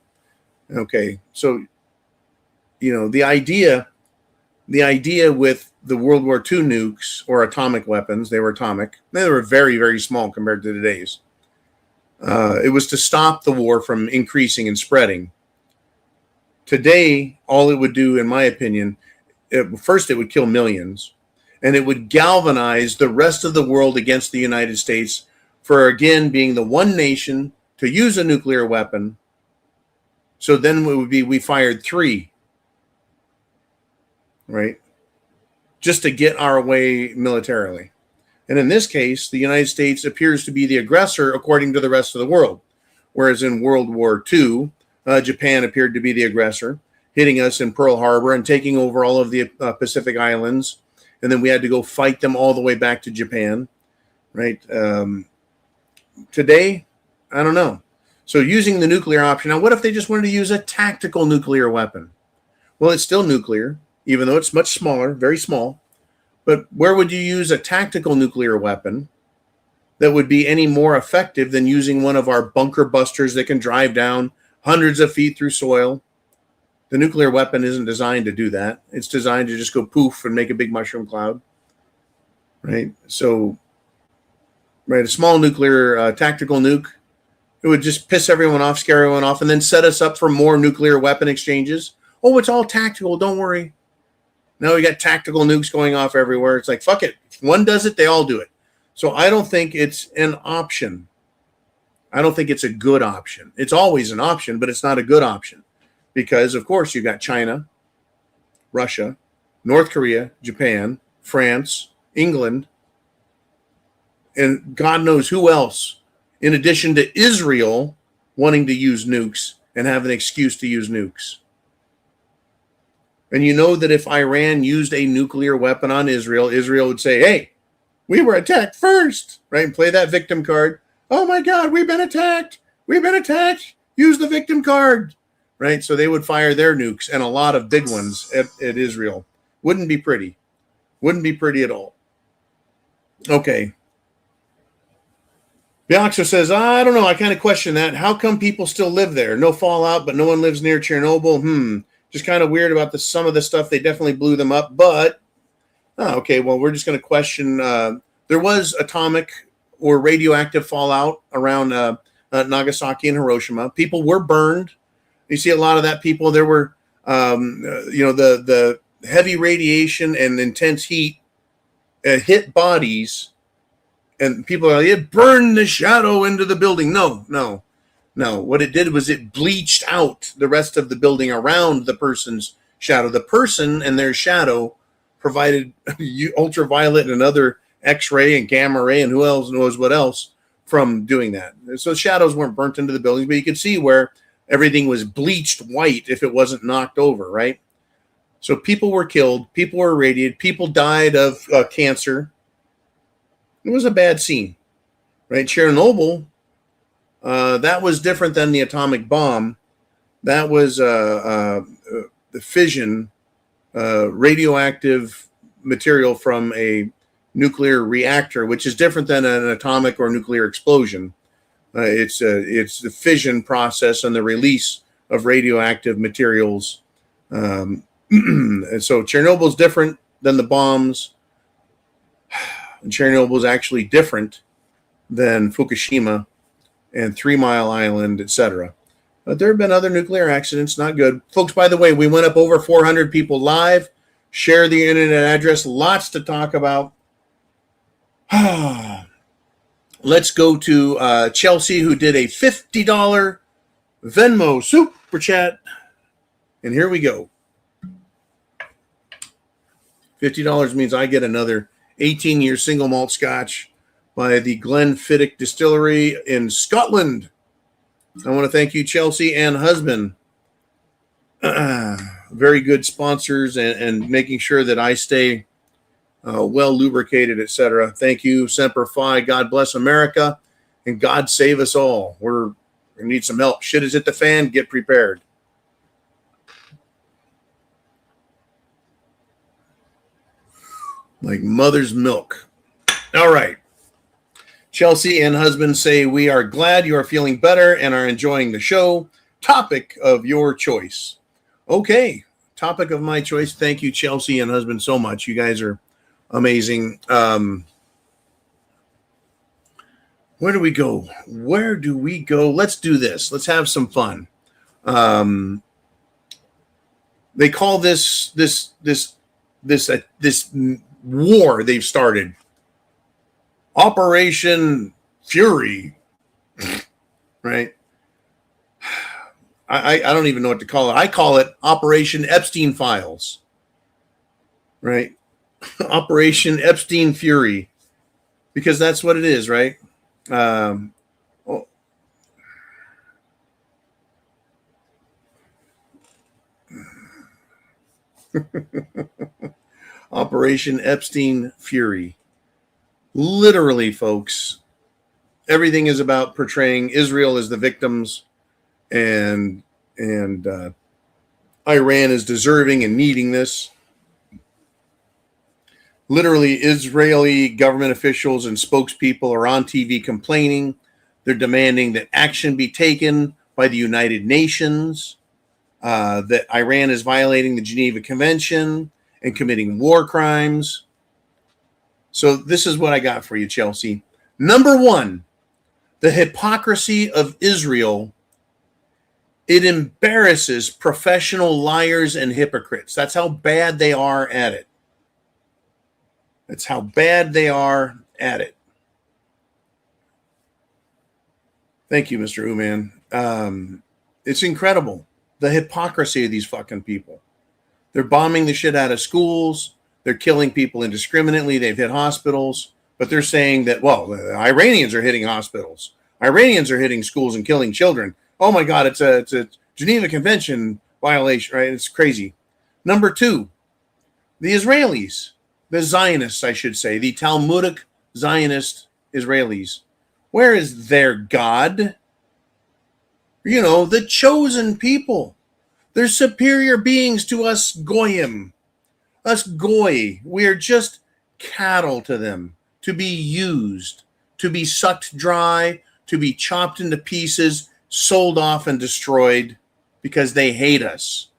Okay. So, the idea with the World War II nukes or atomic weapons, they were atomic. They were very, very small compared to today's. It was to stop the war from increasing and spreading. Today, all it would do, in my opinion, first it would kill millions. And it would galvanize the rest of the world against the United States for, again, being the one nation to use a nuclear weapon. So then it would be we fired 3, right? Just to get our way militarily. And in this case, the United States appears to be the aggressor according to the rest of the world. Whereas in World War II, Japan appeared to be the aggressor, hitting us in Pearl Harbor and taking over all of the Pacific Islands. And then we had to go fight them all the way back to Japan, right? Today, I don't know. So using the nuclear option. Now, what if they just wanted to use a tactical nuclear weapon? Well, it's still nuclear, even though it's much smaller, very small. But where would you use a tactical nuclear weapon that would be any more effective than using one of our bunker busters that can drive down hundreds of feet through soil? The nuclear weapon isn't designed to do that. It's designed to just go poof and make a big mushroom cloud, right? So, right, a small nuclear tactical nuke It would just piss everyone off, scare everyone off, and then set us up for more nuclear weapon exchanges. Oh, it's all tactical. Don't worry. Now we got tactical nukes going off everywhere. It's like, fuck it. If one does it, they all do it. So I don't think it's an option. I don't think it's a good option. It's always an option, but it's not a good option. Because, of course, you've got China, Russia, North Korea, Japan, France, England, and God knows who else, in addition to Israel wanting to use nukes and have an excuse to use nukes. And you know that if Iran used a nuclear weapon on Israel, Israel would say, hey, we were attacked first, right? And play that victim card. Oh my God, we've been attacked. We've been attacked. Use the victim card, right? So they would fire their nukes and a lot of big ones at Israel. Wouldn't be pretty. Wouldn't be pretty at all. Okay. Bioxer says, I don't know. I kind of question that. How come people still live there? No fallout, but no one lives near Chernobyl. Just kind of weird about some of the stuff. They definitely blew them up, but okay. Well, we're just going to question. There was atomic or radioactive fallout around Nagasaki and Hiroshima. People were burned. You see a lot of that. People there were, the heavy radiation and intense heat hit bodies, and people are like, it burned the shadow into the building. No. What it did was it bleached out the rest of the building around the person's shadow. The person and their shadow provided ultraviolet and other X-ray and gamma ray and who else knows what else from doing that. So shadows weren't burnt into the buildings, but you could see where everything was bleached white if it wasn't knocked over, right? So people were killed, people were irradiated, people died of cancer. It was a bad scene, right? Chernobyl, that was different than the atomic bomb. That was the fission, radioactive material from a nuclear reactor, which is different than an atomic or nuclear explosion. It's the fission process and the release of radioactive materials. And so Chernobyl is different than the bombs. And Chernobyl is actually different than Fukushima and 3 Mile Island, etc. But there have been other nuclear accidents, not good. Folks, by the way, we went up over 400 people live. Share the internet address. Lots to talk about. Let's go to Chelsea, who did a $50 Venmo super chat. And here we go. $50 means I get another 18-year single malt scotch by the Glenfiddich Distillery in Scotland. I want to thank you, Chelsea and husband. Very good sponsors and making sure that I stay well lubricated, etc. Thank you, Semper Fi. God bless America, and God save us all. We're going to need some help. Shit is hit the fan. Get prepared. Like mother's milk. All right. Chelsea and husband say, we are glad you are feeling better and are enjoying the show. Topic of your choice. Okay. Topic of my choice. Thank you, Chelsea and husband, so much. You guys are amazing. Where do we go? Let's do this. Let's have some fun. They call this war they've started Operation Fury, right? I don't even know what to call it. I call it Operation Epstein Files, right? Operation Epstein Fury, because that's what it is, right? Operation Epstein Fury. Literally, folks, everything is about portraying Israel as the victims, and Iran is deserving and needing this. Literally, Israeli government officials and spokespeople are on TV complaining. They're demanding that action be taken by the United Nations, that Iran is violating the Geneva Convention and committing war crimes. So this is what I got for you, Chelsea. Number one, The hypocrisy of Israel, it embarrasses professional liars and hypocrites. That's how bad they are at it. That's how bad they are at it. Thank you, Mr. Uman. It's incredible, the hypocrisy of these fucking people. They're bombing the shit out of schools. They're killing people indiscriminately. They've hit hospitals. But they're saying that, well, the Iranians are hitting hospitals. Iranians are hitting schools and killing children. Oh, my God, it's a Geneva Convention violation, right? It's crazy. Number two, the Israelis, the Zionists, I should say, the Talmudic Zionist Israelis. Where is their God? You know, the chosen people. They're superior beings to us goyim. Us goy. We are just cattle to them, to be used, to be sucked dry, to be chopped into pieces, sold off and destroyed because they hate us.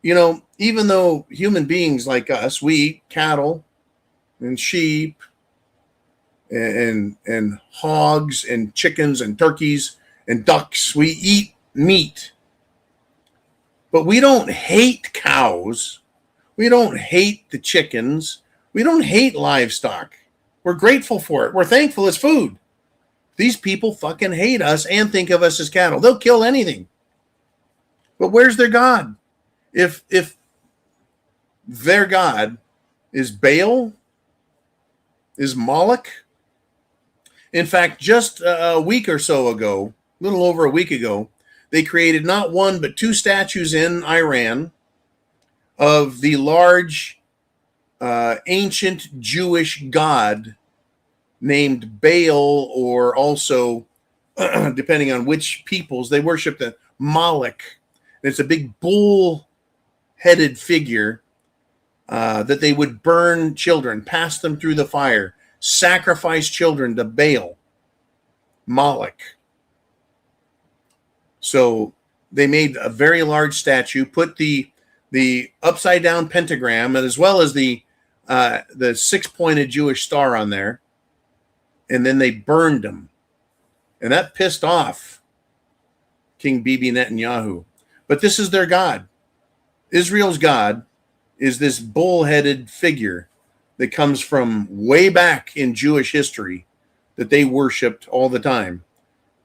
You know, even though human beings like us, we eat cattle and sheep and hogs and chickens and turkeys and ducks, we eat meat. But we don't hate cows. We don't hate the chickens. We don't hate livestock. We're grateful for it. We're thankful it's food. These people fucking hate us and think of us as cattle. They'll kill anything. But where's their God? If their God is Baal, is Moloch. In fact, just a week or so ago, a little over a week ago, they created not one but two statues in Iran of the large ancient Jewish god named Baal, or also, depending on which peoples, they worship the Moloch. It's a big bull-headed figure that they would burn children, pass them through the fire, sacrifice children to Baal, Moloch. So they made a very large statue, put the upside down pentagram, and as well as the six-pointed Jewish star on there, and then they burned them, and that pissed off King Bibi Netanyahu. But this is their God. Israel's God is this bull-headed figure that comes from way back in Jewish history that they worshipped all the time.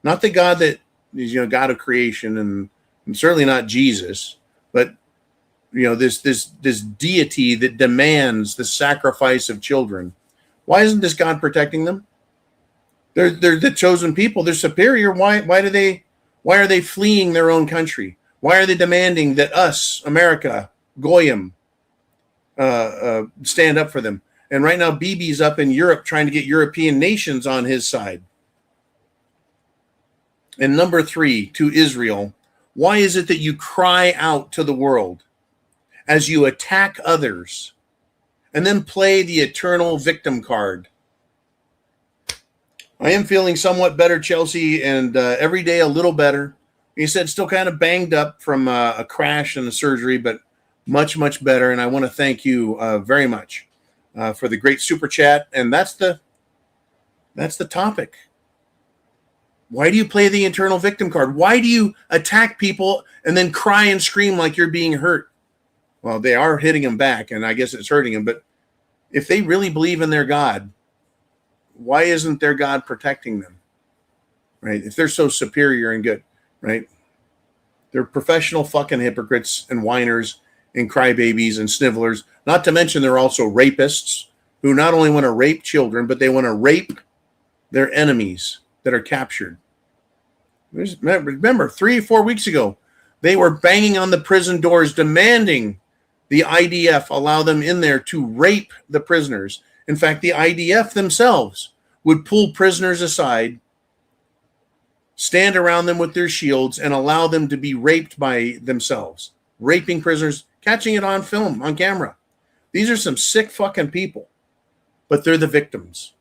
Not the God that is, you know, God of creation, and certainly not Jesus, but you know, this deity that demands the sacrifice of children. Why isn't this God protecting them? They're the chosen people. They're superior. Why are they fleeing their own country? Why are they demanding that us, America, Goyim, stand up for them? And right now, Bibi's up in Europe trying to get European nations on his side. And number three, to Israel, why is it that you cry out to the world as you attack others and then play the eternal victim card? I am feeling somewhat better, Chelsea, and every day a little better. He said still kind of banged up from a crash and a surgery, but much, much better. And I want to thank you very much for the great super chat. And that's the topic. Why do you play the eternal victim card? Why do you attack people and then cry and scream like you're being hurt? Well, they are hitting them back, and I guess it's hurting them. But if they really believe in their God, why isn't their God protecting them? Right? If they're so superior and good, right? They're professional fucking hypocrites and whiners and crybabies and snivelers. Not to mention they're also rapists who not only want to rape children, but they want to rape their enemies that are captured. Remember, 3 or 4 weeks ago, they were banging on the prison doors demanding the IDF allow them in there to rape the prisoners. In fact, the IDF themselves would pull prisoners aside, stand around them with their shields, and allow them to be raped by themselves. Raping prisoners, catching it on film, on camera. These are some sick fucking people, but they're the victims.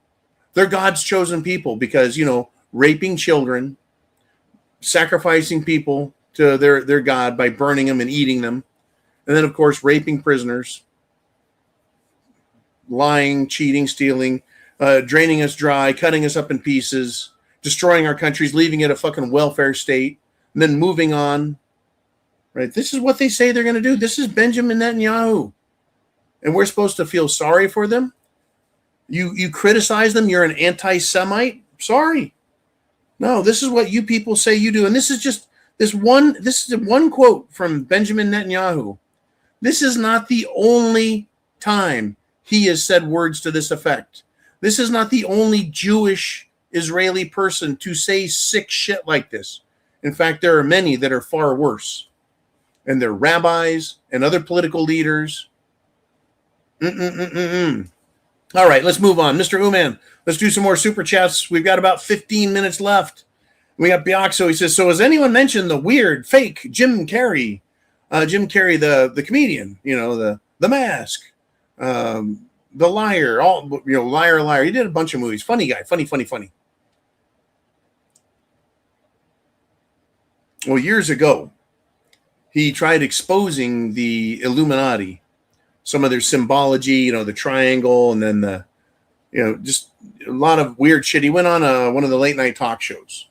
They're God's chosen people because, you know, raping children, sacrificing people to their God by burning them and eating them, and then, of course, raping prisoners, lying, cheating, stealing, draining us dry, cutting us up in pieces, destroying our countries, leaving it a fucking welfare state, and then moving on. Right? This is what they say they're going to do. This is Benjamin Netanyahu. And we're supposed to feel sorry for them? You criticize them, you're an anti-Semite? Sorry. No, this is what you people say you do. And this is one quote from Benjamin Netanyahu. This is not the only time he has said words to this effect. This is not the only Jewish Israeli person to say sick shit like this. In fact, there are many that are far worse. And they're rabbis and other political leaders. All right, let's move on. Mr. Uman, let's do some more super chats. We've got about 15 minutes left. We got Biaxo. He says, so has anyone mentioned the weird, fake Jim Carrey? Jim Carrey, the comedian, the mask, the liar, liar. He did a bunch of movies. Funny guy. Funny. Well, years ago, he tried exposing the Illuminati, some of their symbology, the triangle, and then just a lot of weird shit. He went on one of the late night talk shows,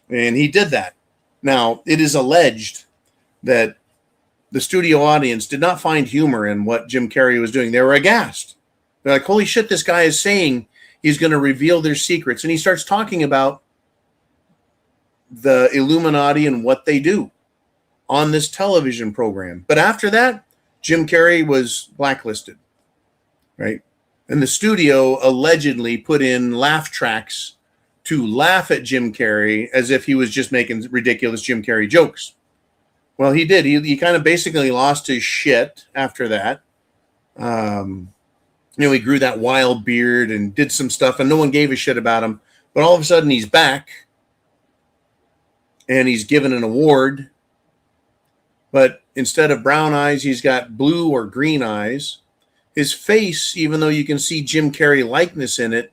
and he did that. Now, it is alleged that the studio audience did not find humor in what Jim Carrey was doing. They were aghast. They're like, holy shit, this guy is saying he's going to reveal their secrets. And he starts talking about the Illuminati and what they do on this television program. But after that, Jim Carrey was blacklisted, right? And the studio allegedly put in laugh tracks to laugh at Jim Carrey as if he was just making ridiculous Jim Carrey jokes. Well, he did. He kind of basically lost his shit after that. He grew that wild beard and did some stuff, and no one gave a shit about him. But all of a sudden, he's back, and he's given an award. But instead of brown eyes, he's got blue or green eyes. His face, even though you can see Jim Carrey likeness in it,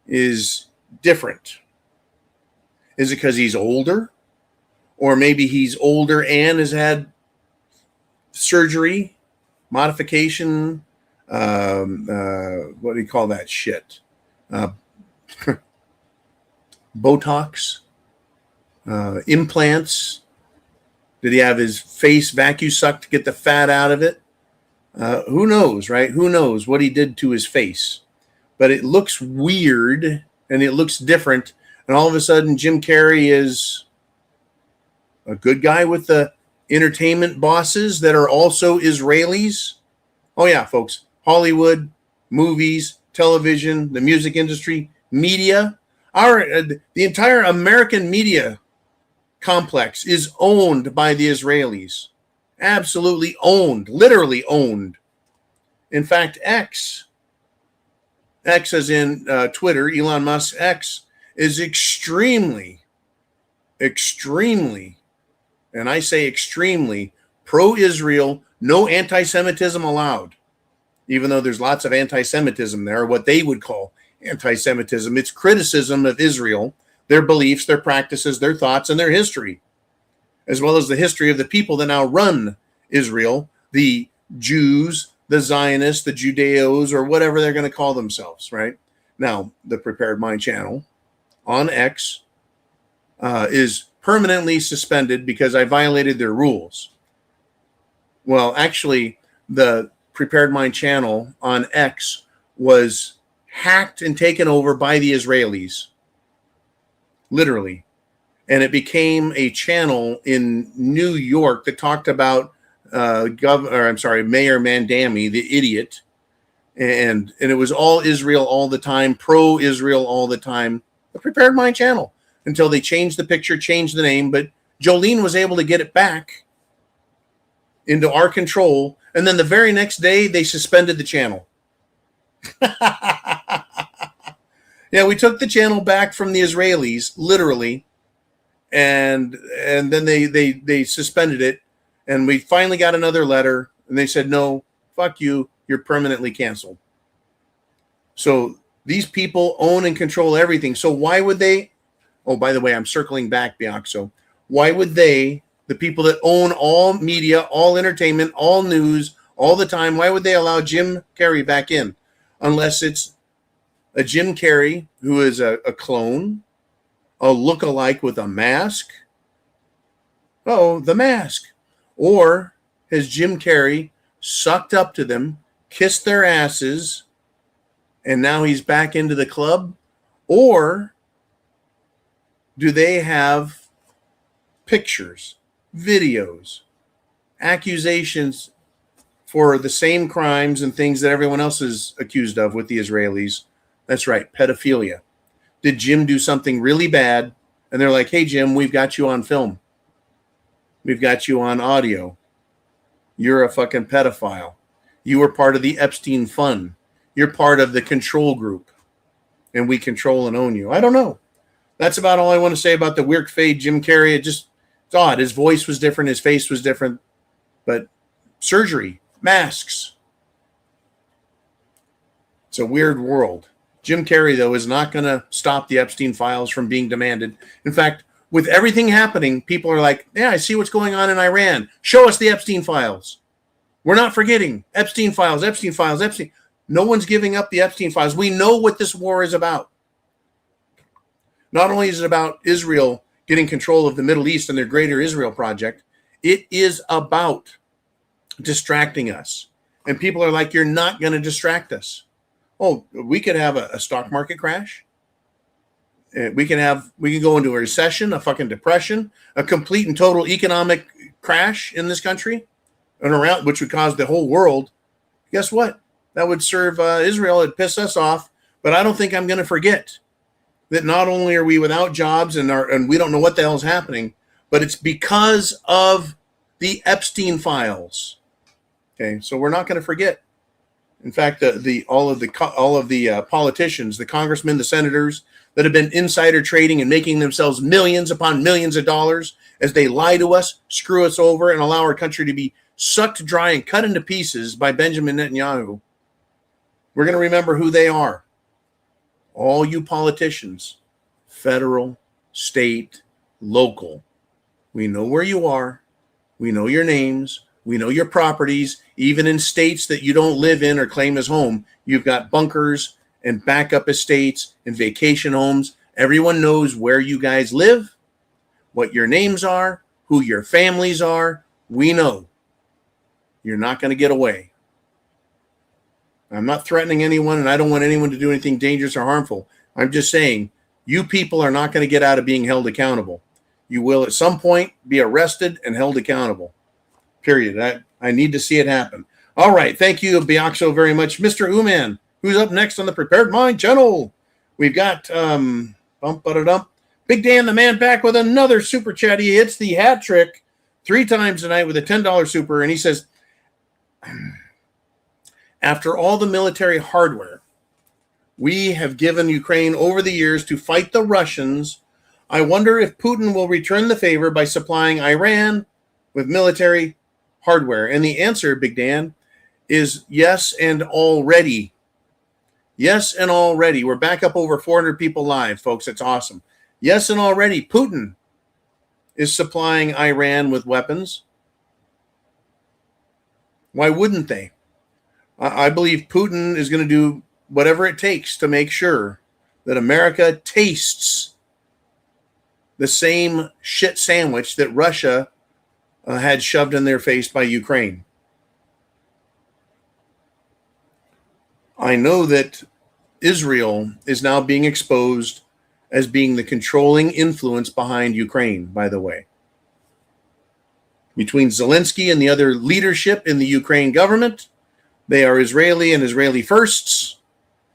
is different. Is it because he's older? Or maybe he's older and has had surgery, modification, what do you call that shit? Botox, implants. Did he have his face vacuum sucked to get the fat out of it? Who knows, right? Who knows what he did to his face? But it looks weird and it looks different. And all of a sudden, Jim Carrey is a good guy with the entertainment bosses that are also Israelis. Oh, yeah, folks. Hollywood, movies, television, the music industry, media. The entire American media complex is owned by the Israelis. Absolutely owned. Literally owned. In fact, X as in Twitter, Elon Musk's X, is extremely, and I say extremely, pro-Israel, no anti-Semitism allowed. Even though there's lots of anti-Semitism there, what they would call anti-Semitism. It's criticism of Israel, their beliefs, their practices, their thoughts, and their history, as well as the history of the people that now run Israel, the Jews, the Zionists, the Judeos, or whatever they're going to call themselves, right? Now, the Prepared Mind channel on X is permanently suspended because I violated their rules. Well, actually, the Prepared Mind channel on X was hacked and taken over by the Israelis, literally. And it became a channel in New York that talked about Mayor Mandami, the idiot. And it was all Israel all the time, pro-Israel all the time. The Prepared Mind channel. Until they changed the picture, changed the name. But Jolene was able to get it back into our control. And then the very next day, they suspended the channel. Yeah, we took the channel back from the Israelis, literally. And then they suspended it. And we finally got another letter. And they said, no, fuck you. You're permanently canceled. So these people own and control everything. So why would they? Oh, by the way, I'm circling back, Biaxo. Why would they, the people that own all media, all entertainment, all news, all the time, why would they allow Jim Carrey back in? Unless it's a Jim Carrey who is a clone, a look-alike with a mask? Oh, the mask. Or has Jim Carrey sucked up to them, kissed their asses, and now he's back into the club? Or do they have pictures, videos, accusations for the same crimes and things that everyone else is accused of with the Israelis? That's right, pedophilia. Did Jim do something really bad? And they're like, hey, Jim, we've got you on film. We've got you on audio. You're a fucking pedophile. You were part of the Epstein Fund. You're part of the control group. And we control and own you. I don't know. That's about all I want to say about the weird fade Jim Carrey. It's odd. His voice was different. His face was different. But surgery, masks. It's a weird world. Jim Carrey, though, is not going to stop the Epstein files from being demanded. In fact, with everything happening, people are like, yeah, I see what's going on in Iran. Show us the Epstein files. We're not forgetting Epstein files, Epstein files, Epstein. No one's giving up the Epstein files. We know what this war is about. Not only is it about Israel getting control of the Middle East and their Greater Israel Project, it is about distracting us. And people are like, you're not going to distract us. Oh, we could have a stock market crash. We can go into a recession, a fucking depression, a complete and total economic crash in this country and around, which would cause the whole world. Guess what? That would serve Israel. It'd piss us off. But I don't think I'm going to forget that not only are we without jobs and we don't know what the hell is happening, but it's because of the Epstein files. Okay, so we're not going to forget. In fact, all of the politicians, the congressmen, the senators that have been insider trading and making themselves millions upon millions of dollars as they lie to us, screw us over, and allow our country to be sucked dry and cut into pieces by Benjamin Netanyahu. We're going to remember who they are. All you politicians, federal, state, local, we know where you are. We know your names. We know your properties. Even in states that you don't live in or claim as home, you've got bunkers and backup estates and vacation homes. Everyone knows where you guys live, what your names are, who your families are. We know. You're not going to get away. I'm not threatening anyone, and I don't want anyone to do anything dangerous or harmful. I'm just saying, you people are not going to get out of being held accountable. You will at some point be arrested and held accountable. Period. I need to see it happen. All right. Thank you, Biaxo, very much. Mr. Uman, who's up next on the Prepared Mind channel? We've got Big Dan, the man, back with another super chat. He hits the hat trick 3 times tonight with a $10 super, and he says, after all the military hardware we have given Ukraine over the years to fight the Russians, I wonder if Putin will return the favor by supplying Iran with military hardware. And the answer, Big Dan, is yes and already. Yes and already. We're back up over 400 people live, folks. It's awesome. Yes and already. Putin is supplying Iran with weapons. Why wouldn't they? I believe Putin is going to do whatever it takes to make sure that America tastes the same shit sandwich that Russia had shoved in their face by Ukraine. I know that Israel is now being exposed as being the controlling influence behind Ukraine, by the way. Between Zelensky and the other leadership in the Ukraine government, they are Israeli and Israeli firsts.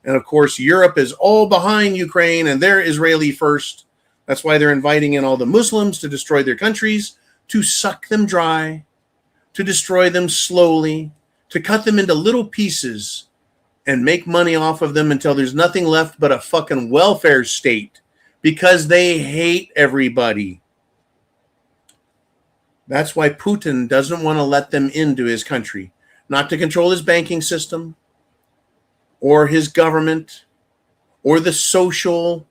And of course, Europe is all behind Ukraine and they're Israeli first. That's why they're inviting in all the Muslims to destroy their countries, to suck them dry, to destroy them slowly, to cut them into little pieces and make money off of them until there's nothing left but a fucking welfare state because they hate everybody. That's why Putin doesn't want to let them into his country. Not to control his banking system or his government or the social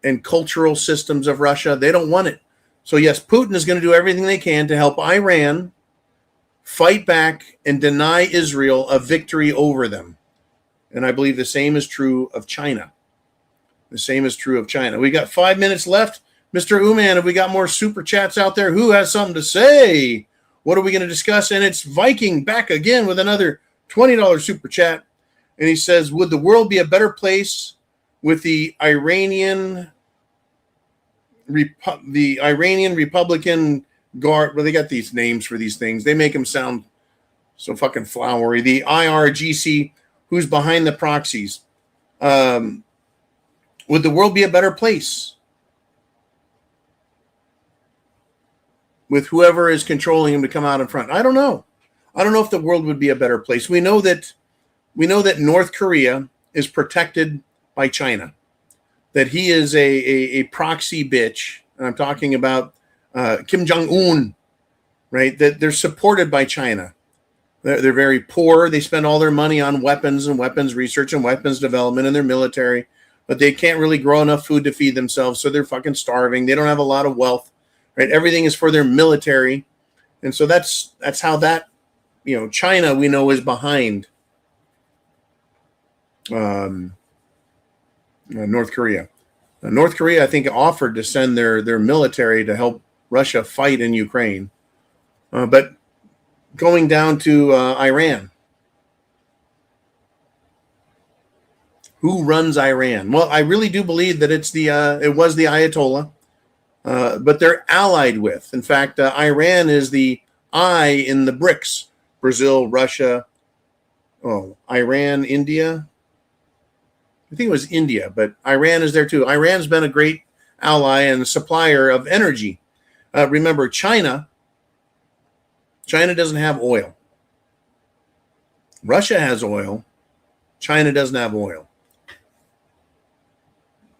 and cultural systems of Russia. They don't want it. So yes, Putin is going to do everything they can to help Iran fight back and deny Israel a victory over them. And I believe the same is true of China. The same is true of China. We got 5 minutes left. Mr. Uman, have we got more super chats out there? Who has something to say? What are we going to discuss? And it's Viking back again with another $20 super chat. And he says, would the world be a better place with the Iranian Republican Guard? Well, they got these names for these things. They make them sound so fucking flowery. The IRGC, who's behind the proxies. Would the world be a better place with whoever is controlling him to come out in front? I don't know. I don't know if the world would be a better place. We know that North Korea is protected by China, that he is a proxy bitch. And I'm talking about Kim Jong-un, right? That they're supported by China. They're very poor. They spend all their money on weapons and weapons research and weapons development in their military, but they can't really grow enough food to feed themselves, so they're fucking starving. They don't have a lot of wealth, right? Everything is for their military. And so that's how that, China, we know, is behind North Korea. North Korea, I think, offered to send their military to help Russia fight in Ukraine. But going down to Iran. Who runs Iran? Well, I really do believe that it was the Ayatollah, but they're allied with. In fact, Iran is the I in the BRICS: Brazil, Russia, Iran, India. I think it was India, but Iran is there too. Iran's been a great ally and supplier of energy. Remember, China doesn't have oil. Russia has oil. China doesn't have oil.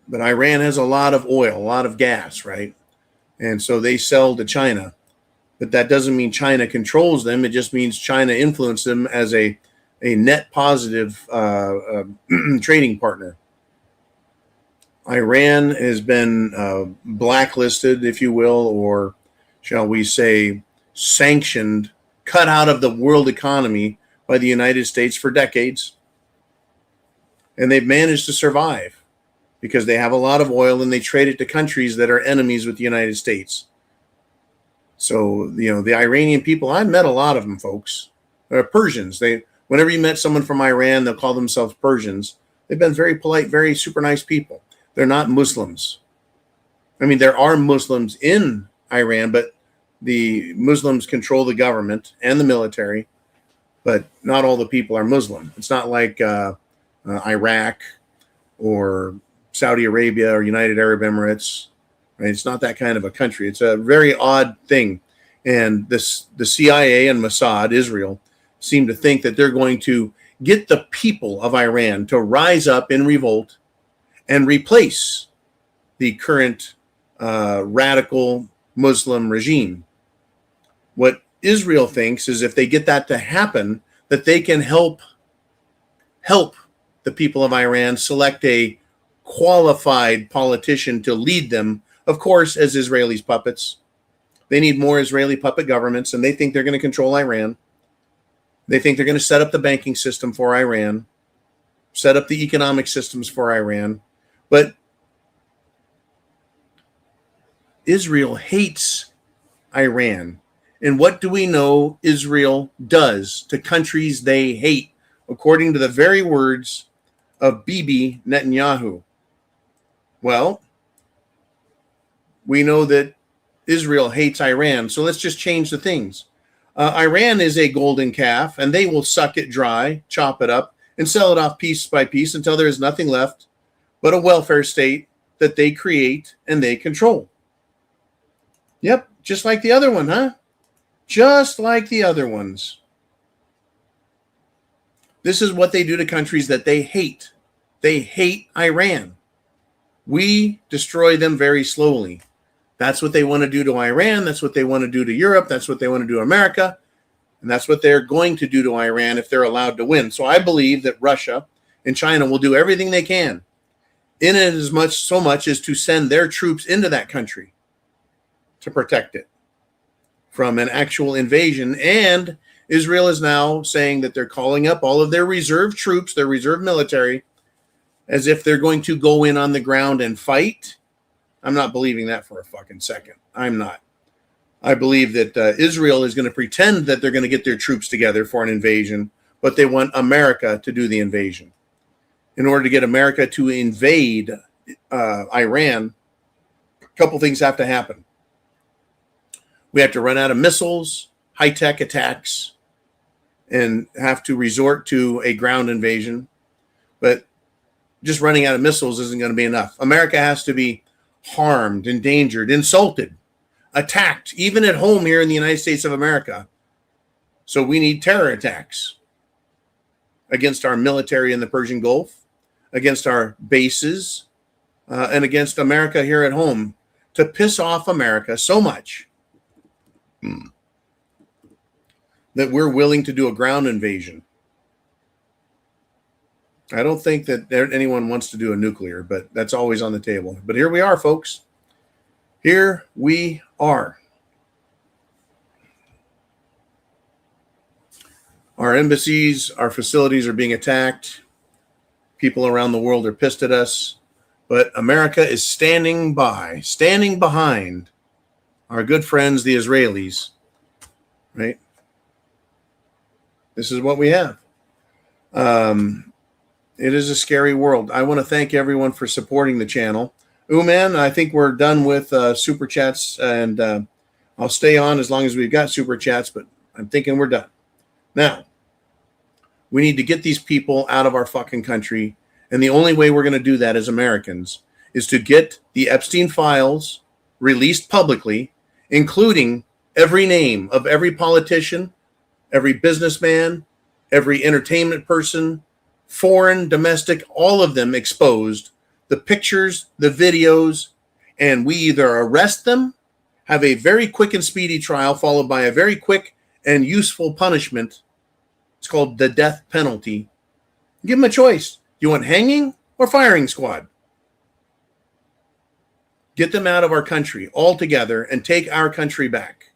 But Iran has a lot of oil, a lot of gas, right? And so they sell to China. But that doesn't mean China controls them. It just means China influences them as a net positive trading partner. Iran has been blacklisted, if you will, or shall we say sanctioned, cut out of the world economy by the United States for decades. And they've managed to survive because they have a lot of oil and they trade it to countries that are enemies with the United States. So, the Iranian people, I met a lot of them, folks. Persians. Whenever you met someone from Iran, they'll call themselves Persians. They've been very polite, very super nice people. They're not Muslims. I mean, there are Muslims in Iran, but the Muslims control the government and the military, but not all the people are Muslim. It's not like Iraq or Saudi Arabia or United Arab Emirates. Right? It's not that kind of a country. It's a very odd thing. And the CIA and Mossad, Israel, seem to think that they're going to get the people of Iran to rise up in revolt and replace the current radical Muslim regime. What Israel thinks is if they get that to happen, that they can help the people of Iran select a qualified politician to lead them, of course, as Israelis puppets. They need more Israeli puppet governments, and they think they're going to control Iran. They think they're going to set up the banking system for Iran, set up the economic systems for Iran. But Israel hates Iran. And what do we know Israel does to countries they hate, according to the very words of Bibi Netanyahu? Well, we know that Israel hates Iran, so let's just change the things. Iran is a golden calf, and they will suck it dry, chop it up, and sell it off piece by piece until there is nothing left but a welfare state that they create and they control. Yep, just like the other one, huh? Just like the other ones. This is what they do to countries that they hate. They hate Iran. We destroy them very slowly. That's what they want to do to Iran. That's what they want to do to Europe. That's what they want to do to America. And that's what they're going to do to Iran if they're allowed to win. So I believe that Russia and China will do everything they can, in it so much as to send their troops into that country to protect it from an actual invasion. And Israel is now saying that they're calling up all of their reserve troops, their reserve military, as if they're going to go in on the ground and fight. I'm not believing that for a fucking second. I'm not. I believe that Israel is going to pretend that they're going to get their troops together for an invasion, but they want America to do the invasion. In order to get America to invade Iran, a couple things have to happen. We have to run out of missiles, high-tech attacks, and have to resort to a ground invasion. But just running out of missiles isn't going to be enough. America has to be harmed, endangered, insulted, attacked, even at home here in the United States of America. So we need terror attacks against our military in the Persian Gulf, against our bases, and against America here at home, to piss off America so much that we're willing to do a ground invasion. I don't think that anyone wants to do a nuclear, but that's always on the table. But here we are, folks. Here we are. Our embassies, our facilities are being attacked. People around the world are pissed at us. But America is standing behind our good friends, the Israelis. Right? This is what we have. It is a scary world. I want to thank everyone for supporting the channel. Man, I think we're done with super chats, and I'll stay on as long as we've got super chats, but I'm thinking we're done. Now, we need to get these people out of our fucking country, and the only way we're going to do that as Americans is to get the Epstein files released publicly, including every name of every politician, every businessman, every entertainment person, foreign, domestic, all of them exposed, the pictures, the videos, and we either arrest them, have a very quick and speedy trial followed by a very quick and useful punishment. It's called the death penalty. Give them a choice. Do you want hanging or firing squad? Get them out of our country altogether and take our country back.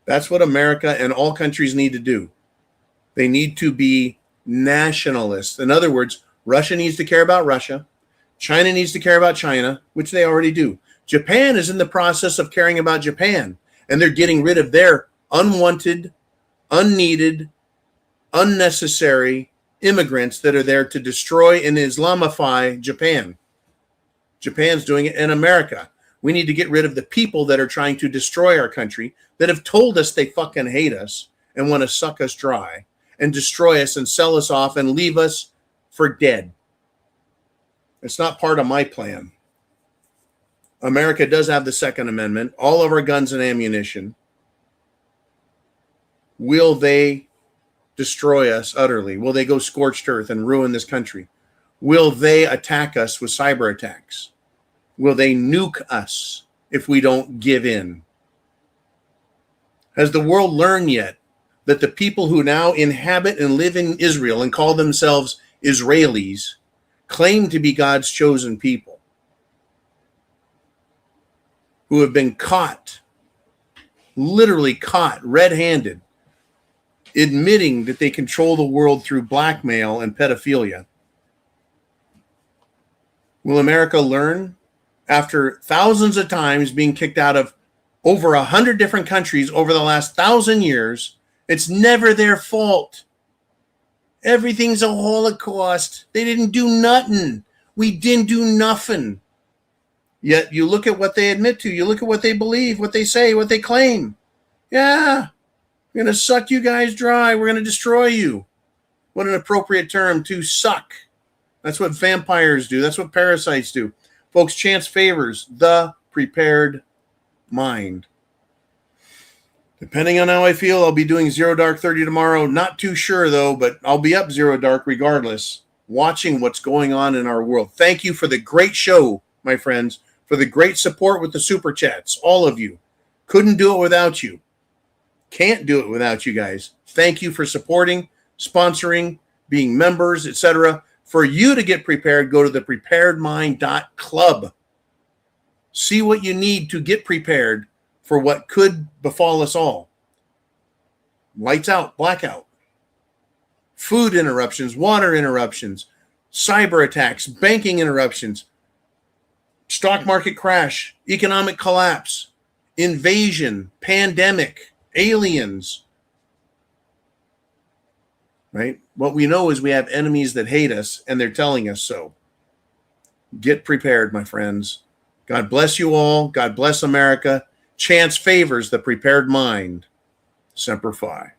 That's what America and all countries need to do. They need to be nationalists. In other words, Russia needs to care about Russia. China needs to care about China, which they already do. Japan is in the process of caring about Japan, and they're getting rid of their unwanted, unneeded, unnecessary immigrants that are there to destroy and Islamify Japan. Japan's doing it in America. We need to get rid of the people that are trying to destroy our country, that have told us they fucking hate us and want to suck us dry and destroy us and sell us off and leave us for dead. It's not part of my plan. America does have the Second Amendment, all of our guns and ammunition. Will they destroy us utterly? Will they go scorched earth and ruin this country? Will they attack us with cyber attacks? Will they nuke us if we don't give in? Has the world learned yet that the people who now inhabit and live in Israel and call themselves Israelis claim to be God's chosen people, who have been caught, literally caught red-handed, admitting that they control the world through blackmail and pedophilia? Will America learn, after thousands of times being kicked out of over 100 different countries over the last 1,000 years, it's never their fault? Everything's a Holocaust. They didn't do nothing. We didn't do nothing. Yet you look at what they admit to. You look at what they believe, what they say, what they claim. Yeah, we're going to suck you guys dry. We're going to destroy you. What an appropriate term, to suck. That's what vampires do. That's what parasites do. Folks, chance favors the prepared mind. Depending on how I feel, I'll be doing Zero Dark 30 tomorrow. Not too sure, though, but I'll be up Zero Dark regardless, watching what's going on in our world. Thank you for the great show, my friends, for the great support with the super chats. All of you. Couldn't do it without you. Can't do it without you guys. Thank you for supporting, sponsoring, being members, etc. For you to get prepared, go to thepreparedmind.club. See what you need to get prepared for what could befall us all. Lights out, blackout, food interruptions, water interruptions, cyber attacks, banking interruptions, stock market crash, economic collapse, invasion, pandemic, aliens. Right? What we know is we have enemies that hate us, and they're telling us so. Get prepared, my friends. God bless you all. God bless America. Chance favors the prepared mind. Semper Fi.